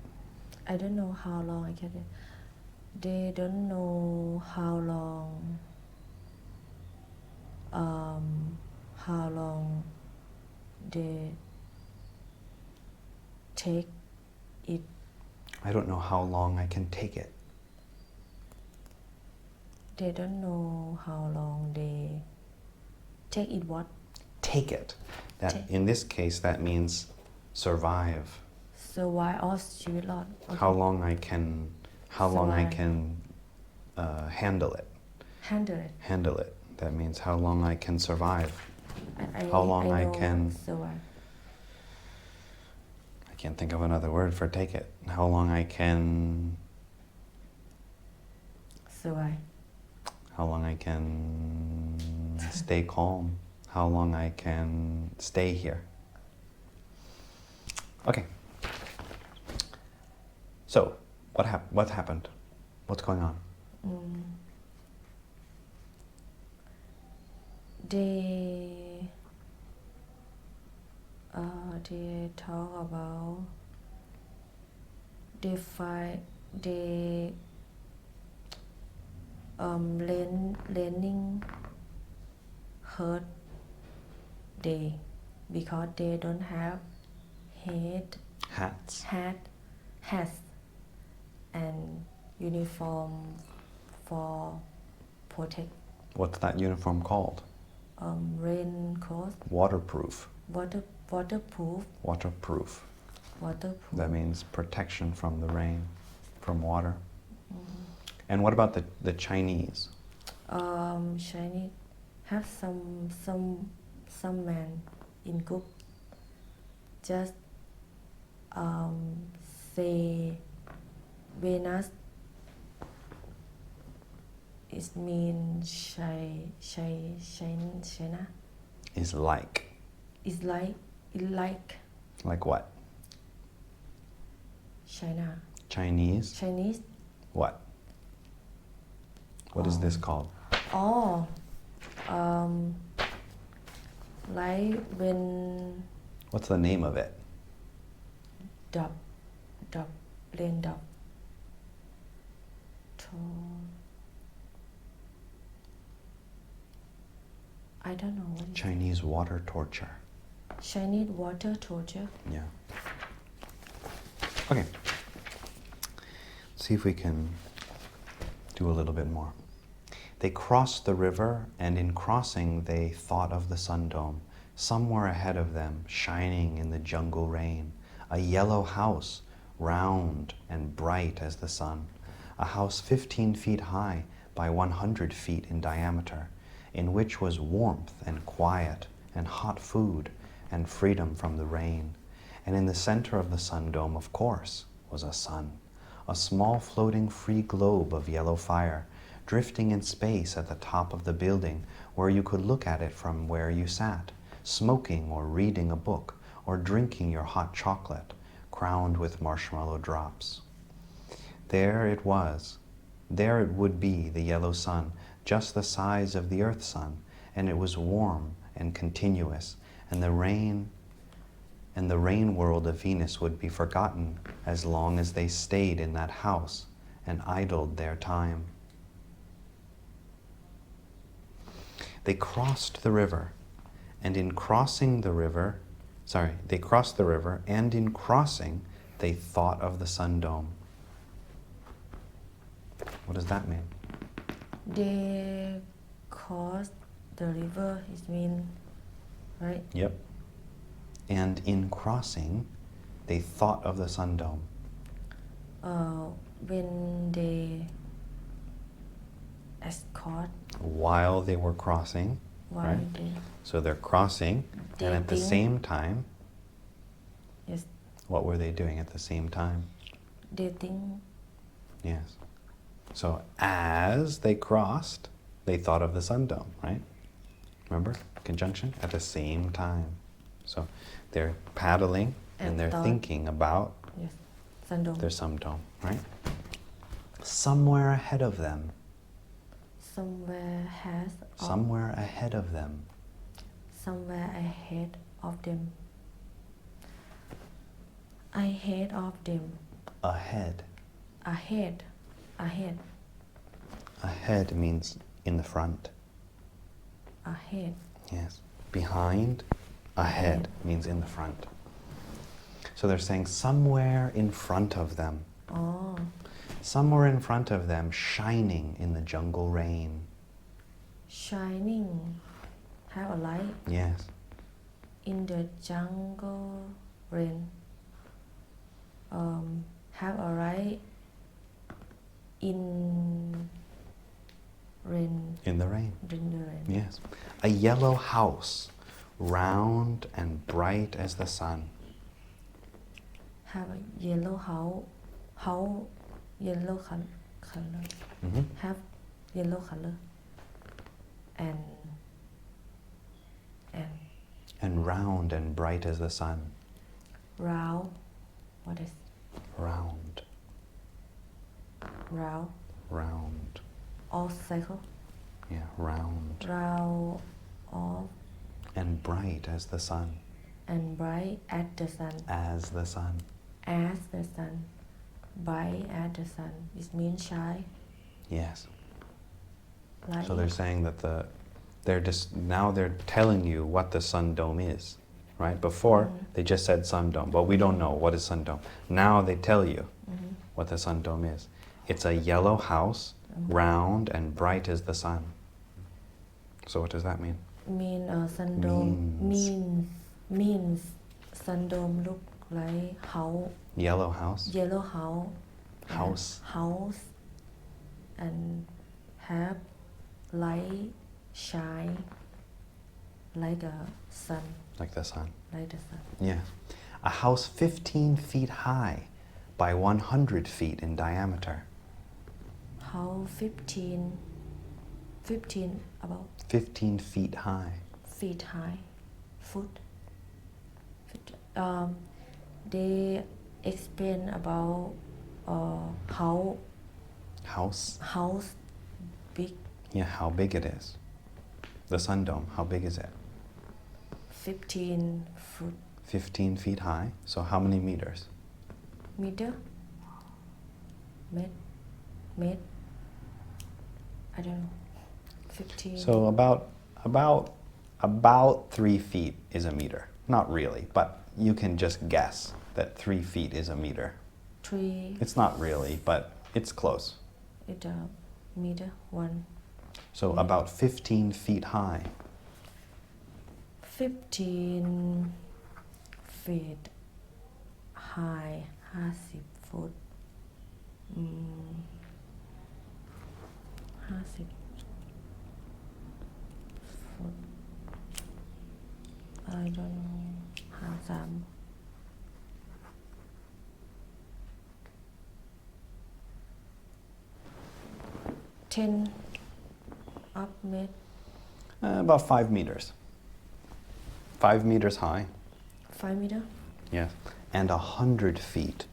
I don't know how long I can they don't know how long they take it I don't know how long I can take it. they don't know how long they take it what Take it. That Take. in this case that means survive. survive or ชีวิตรอด Okay. How long I can Survive. handle it. handle it Handle it. That means how long I can survive. I How long I know can- survive I can't think of another word for take it. How long I can survive how long I can stay calm, how long I can stay here. Okay. So, what happened? What's going on? They talk about they find they learning hurt they because they don't have Hats. hats and uniform for protect What's that uniform called? raincoat Waterproof. waterproof Waterproof. That means protection from the rain, from water. And what about the Chinese? Chinese have some man in group just say Venus it means China Is like. is like Like what? China Chinese? Chinese What? What is this called? oh like when What's the name of it? dub plane dub I don't know what Chinese water torture. Chinese water torture Yeah. Okay. See if we can do a little bit more. They crossed the river, and in crossing they thought of the sun dome, somewhere ahead of them, shining in the jungle rain, a yellow house, round and bright as the sun, a house 15 feet high by 100 feet in diameter, in which was warmth and quiet and hot food and freedom from the rain. And in the center of the sun dome, of course, was a sun, a small floating free globe of yellow fire, drifting in space at the top of the building where you could look at it from where you sat, smoking or reading a book or drinking your hot chocolate, crowned with marshmallow drops. There it was. There it would be, the yellow sun, just the size of the Earth sun, and it was warm and continuous, and the rain world of Venus would be forgotten as long as they stayed in that house and idled their time. They crossed the river, and in crossing the river, and in crossing, they thought of the sun dome. What does that mean? they cross the river it mean right Yep. And in crossing, they thought of the sun dome. when they escort While they were crossing, while right? they So they're crossing, and at the Dating. same time, yes what were they doing at the same time? they think Yes. So as they crossed, they thought of the sun dome, right? Remember? Conjunction? At the same time. So they're paddling and And they're thought. thinking about yes sun dome their sun dome, right? Somewhere ahead of them. somewhere has Somewhere ahead of them. somewhere ahead of them ahead of them Ahead. ahead Ahead means in the front. ahead Yes. Behind, ahead means in the front. So they're saying somewhere in front of them. oh Somewhere in front of them, shining in the jungle rain. shining have a light Yes. in the jungle rain have a light in rain In the rain. in the rain Yes. A yellow house, round and bright as the sun. have a yellow house yellow color Mhm. have yellow color and And round and bright as the sun. round what is Round. round Round. or circle Yeah, round. round of And bright as the sun. and bright at the sun As the sun. as the sun bright at the sun it means shine Yes. light So they're saying that now they're telling you what the sun dome is, right? Before they just said sun dome, but we don't know what is sun dome. Now they tell you what the sun dome is. It's a yellow house, round and bright as the sun. So what does that mean? mean sun dome Means. means sun dome look like house Yellow house, yellow house House. house and have light shine like a sun like the sun. like the sun Yeah. A house 15 feet high by 100 feet in diameter. how 15 15 about 15 feet high. feet high. Foot. They explain about how House. big. Yeah, how big it is. The sun dome, how big is it? 15 foot 15 feet high. So how many meters? meter. Made. I don't know. 15. So about 3 feet is a meter. Not really, but you can just guess that 3 feet is a meter. 3 It's not really, but it's close. is a meter. 1. So about 15 feet high. 15 feet high. 50 foot. 50 foot. I don't know. 53 10 up mid. About 5 meters. 5 meters high. 5 meter Yes. And 100 feet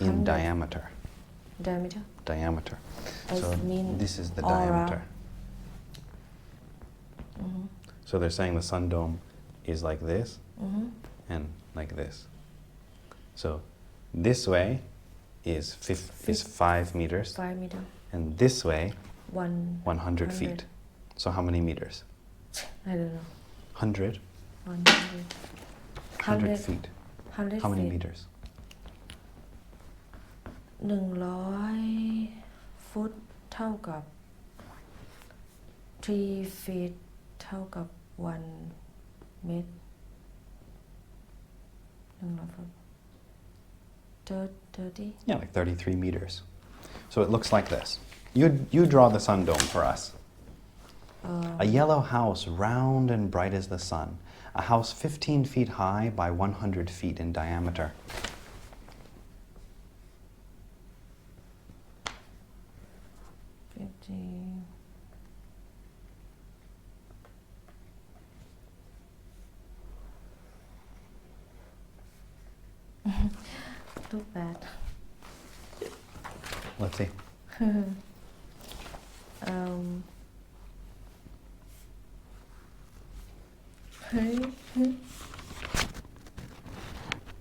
in 100. diameter. diameter. I So mean this is the aura. diameter. So they're saying the sun dome is like this and like this. So this way is 5 meters, 5 meter. and this way 100 feet. So how many meters? I don't know. 100. 100 100 feet. 100 How many feet. meters? 100 ฟุตเท่ากับ 3 feet เท่ากับ 1 เมตร 100 ฟุต 30 Yeah, like 33 meters. So it looks like this. You draw the sun dome for us. A yellow house, round and bright as the sun. A house 15 feet high by 100 feet in diameter. 50 too bad. Let's see.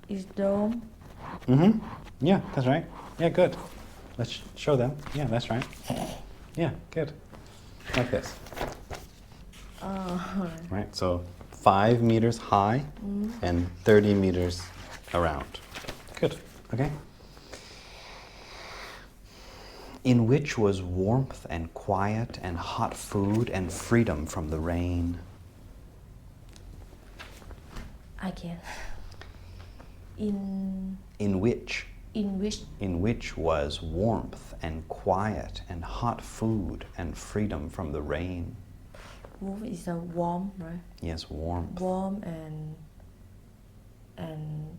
Is dome Yeah, that's right. Yeah, good. Let's show them. Yeah, that's right. Yeah, good. Like this. Right, so 5 meters high and 30 meters around. Good, okay. In which was warmth and quiet and hot food and freedom from the rain. I can. In which In which was warmth and quiet and hot food and freedom from the rain. Wolf is a warm, right? Yes, warmth, Warm and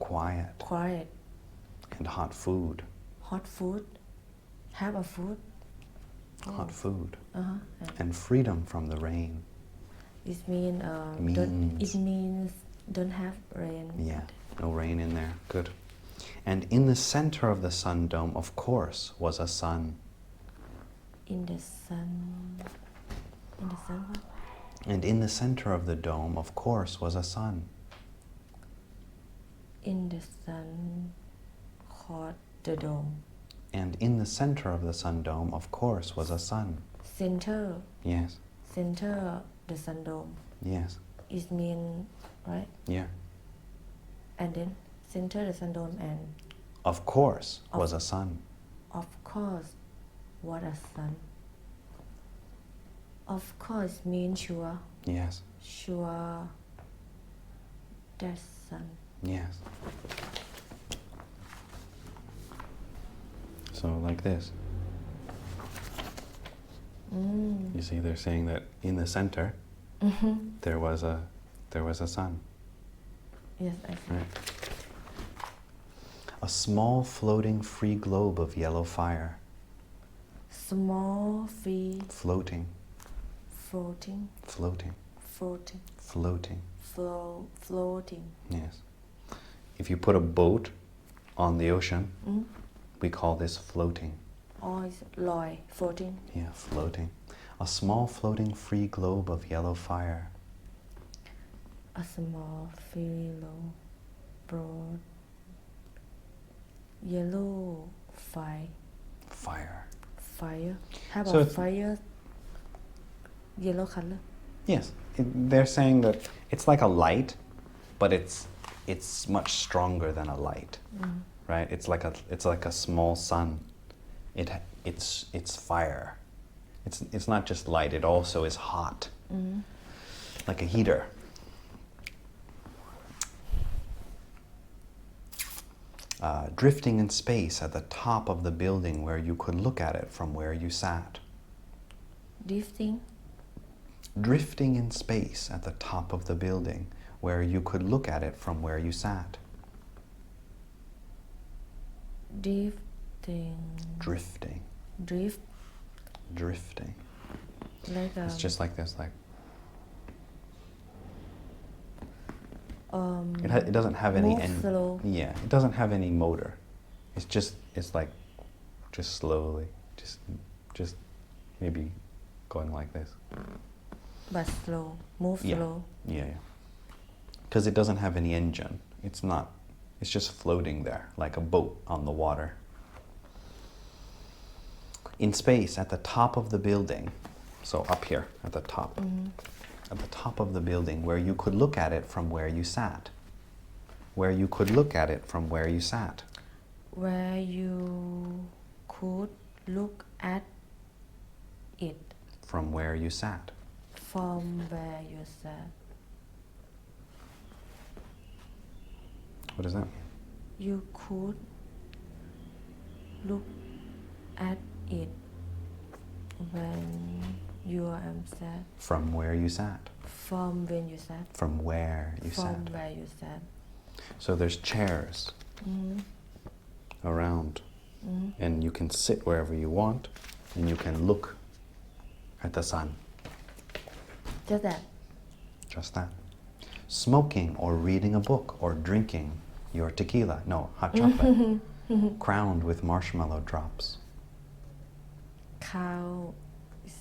quiet, and hot food. hot food. Have a food. Hot food. Uh-huh. And freedom from the rain. It means don't have rain. Yeah, no rain in there. Good. And in the center of the sun dome, of course, was a sun. In the sun what? And in the center of the dome, of course, was a sun. In the sun called the dome. And in the center of the sun dome, of course, was a sun. Center the sun dome. Yes. It mean, right? Yeah. And then center the sun dome and Of course was a sun. of course what a sun. Of course means sure. Yes. Sure that sun. Yes. So like this. You see, they're saying that in the center there was a sun. Yes, I see. Right. A small floating free globe of yellow fire. Small free Floating. floating Floating. floating Floating. floating Yes. If you put a boat on the ocean, we call this floating. or is ลอย floating Yeah, floating. A small floating free globe of yellow fire. a small yellow broad yellow fire Fire. how So about fire yellow color Yes, they're saying that it's like a light, but it's much stronger than a light, right? It's like a small sun. It's fire. It's not just light. It also is hot, like a heater. Drifting in space at the top of the building where you could look at it from where you sat. drifting Drifting in space at the top of the building where you could look at it from where you sat. drifting Drifting. drift Drifting. like It's just like this, like it doesn't have any move slow. Yeah, it doesn't have any motor. It's like just slowly, just maybe going like this. but slow move Yeah. slow Yeah. Because it doesn't have any engine. It's just floating there like a boat on the water. In space at the top of the building, so up here at the top, at the top of the building where you could look at it from where you sat. Where you could look at it from where you sat. where you could look at it From where you sat. from where you sat What does that mean? you could look at it when you are sat From where you sat. from when you sat From where you from sat. where you sat So there's chairs around, and you can sit wherever you want, and you can look at the sun. just that Just that. Smoking or reading a book or drinking your tequila, no, hot chocolate, crowned with marshmallow drops. cow is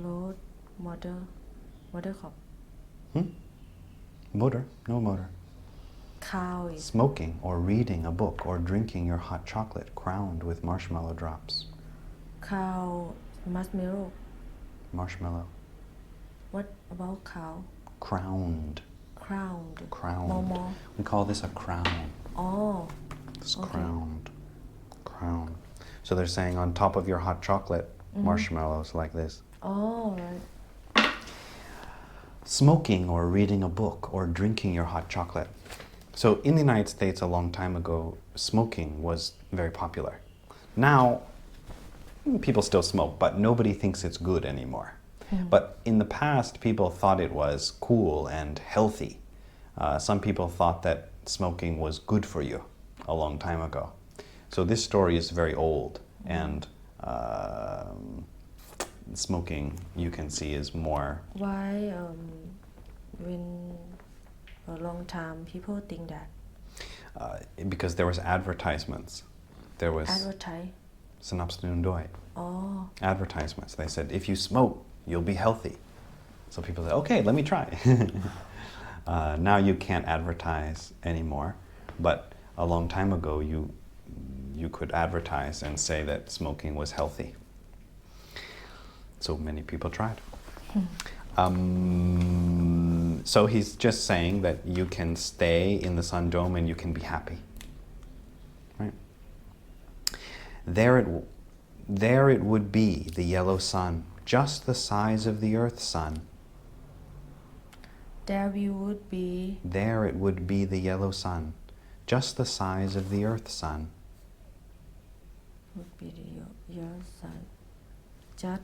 load motor cup Motor, no motor. cow is Smoking or reading a book or drinking your hot chocolate crowned with marshmallow drops. cow marshmallow Marshmallow. what about cow Crowned. crowned Crowned. more We call this a crown. oh It's Okay. crowned. Crown. So they're saying on top of your hot chocolate, marshmallows like this. oh right Smoking or reading a book or drinking your hot chocolate. So in the United States a long time ago, smoking was very popular. Now, people still smoke, but nobody thinks it's good anymore. But in the past, people thought it was cool and healthy. Some people thought that smoking was good for you a long time ago. So this story is very old, and smoking, you can see, is more. why when a long time people think that Because there was advertisements. There was advertise สนับสนุนด้วย oh advertisements. They said, if you smoke, you'll be healthy. So people said, okay, let me try. Now you can't advertise anymore, but a long time ago you could advertise and say that smoking was healthy. So many people tried. So he's just saying that you can stay in the sun dome and you can be happy. Right? There it would be, the yellow sun, just the size of the Earth's sun. there we would be There it would be, the yellow sun, just the size of the Earth's sun. your sun just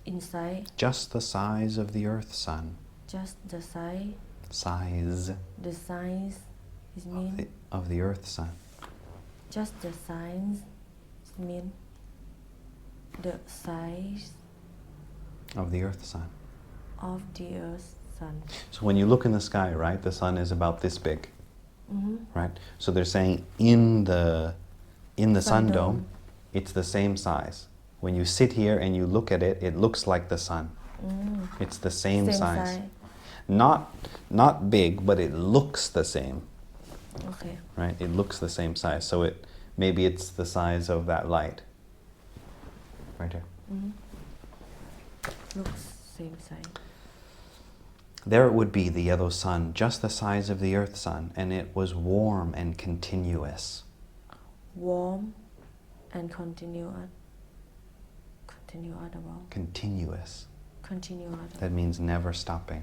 inside Just the size of the Earth's sun. just the size Size the size is mean of the Earth's sun. just the size mean the size of the earth sun. of the earth sun. So when you look in the sky, right, the sun is about this big, Mm-hmm. right? So they're saying in the sun Sun dome, dome. it's the same size. When you sit here and you look at it, it looks like the sun. It's the same size. Not big, but it looks the same, Okay. right? It looks the same size. So maybe it's the size of that light. Right here. Looks same size. There it would be, the yellow sun, just the size of the earth sun, and it was warm and continuous. Warm and continuous. Continuous. Continuous. That means never stopping,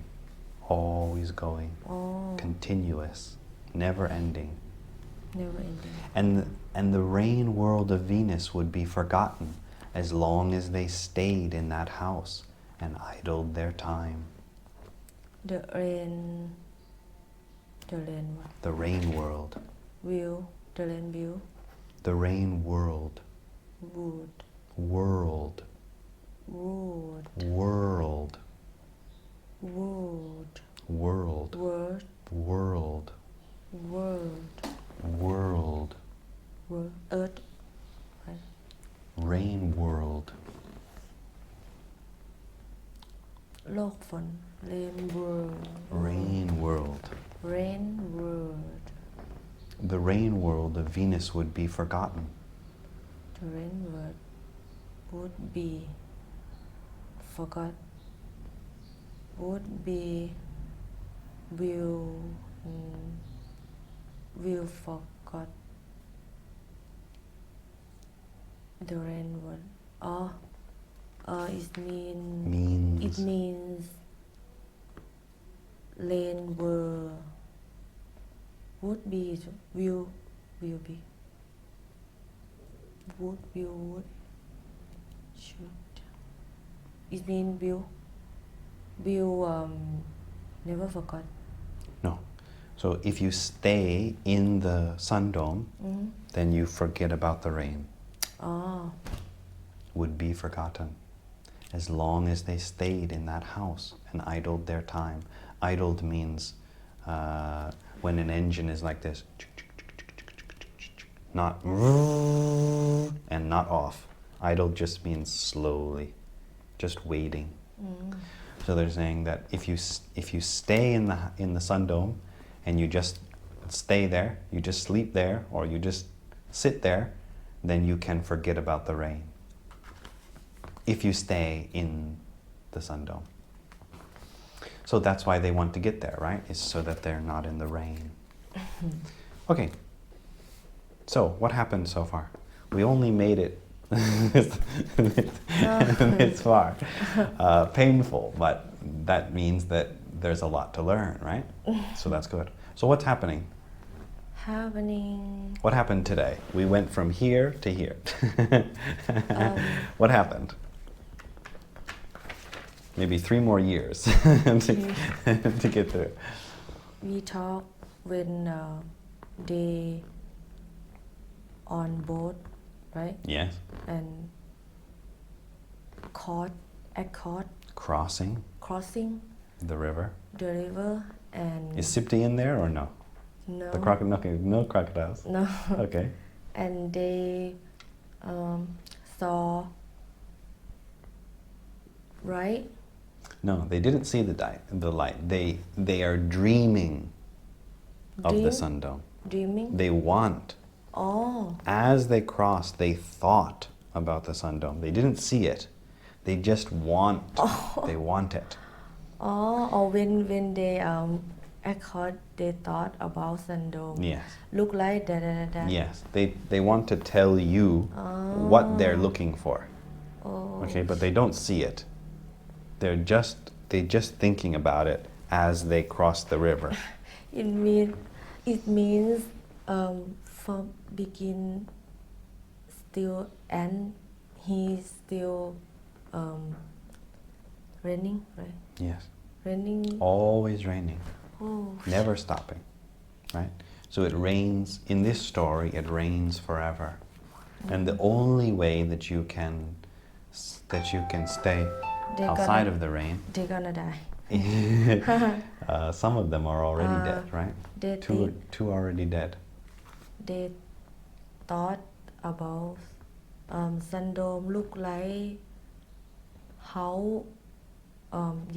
always going. Oh, Continuous, never ending. never ending. And the rain world of Venus would be forgotten as long as they stayed in that house and idled their time. The rain what? The rain world. View. The rain view. The rain world. Wood. World. Wood. World. Wood. World. Word. World. World. World. Word. Earth. Right. Rain world. โลกฝน Rain world. Rain world. Rain world. The rain world of Venus would be forgotten. The rain world would be forgot. Would be will forgot. The rain world. It means rain would be will be would should it mean will never forgot. No. So if you stay in the sun dome, then you forget about the rain. Would be forgotten. As long as they stayed in that house and idled their time. Idled means when an engine is like this, not and not off. Idled just means slowly, just waiting. So they're saying that if you stay in the sun dome and you just stay there, you just sleep there, or you just sit there, then you can forget about the rain. If you stay in the sun dome. So that's why they want to get there, right? Is so that they're not in the rain. Okay. So what happened so far? We only made it this far. Painful, but that means that there's a lot to learn, right? So that's good. So what's happening? What happened today? We went from here to here. What happened? Maybe 3 more years to get through. We talk when they on boat, right? Yes. And Crossing crossing the river. the river and Is Sipti in there or no? no, The no crocodiles. no. Okay. And they saw, right? No, they didn't see the light. They are dreaming of the Dream? sun dome. Dreaming. They want. Oh, As they crossed, they thought about the sun dome. They didn't see it. They just want. They want it. or when they accord, they thought about sun dome. Yes. Look like that. Yes. They want to tell you what they're looking for. Oh. Okay, but they don't see it. They're just thinking about it as they cross the river. It means from begin still and he's still raining, right? Yes. Raining. Always raining. Oh. Never stopping. Right? So it rains, in this story, it rains forever. And the only way that you can stay They're outside gonna, of the rain. they're gonna die. Some of them are already dead, right? They Two already dead. they thought about syndrome look like house,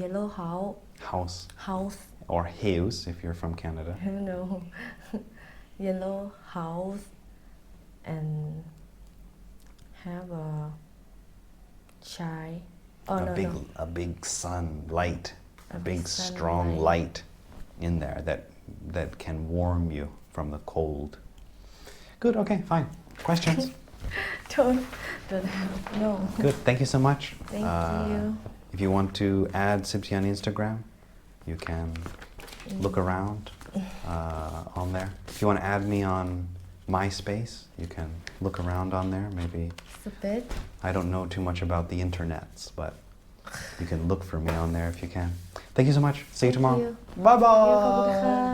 yellow house Or hills if you're from Canada. no yellow house and have a child. Oh no, no. A big sun light, A a big big strong sunlight. light in there that can warm you from the cold. Good, okay, fine. Questions? don't no. Good, thank you so much. Thank you. If you want to add Sipti on Instagram, you can look around on there. If you want to add me on MySpace, you can look around on there. Maybe Spit. I don't know too much about the internets, but you can look for me on there if you can. Thank you so much. See you tomorrow. you. Bye ขอบคุณค่ะ bye.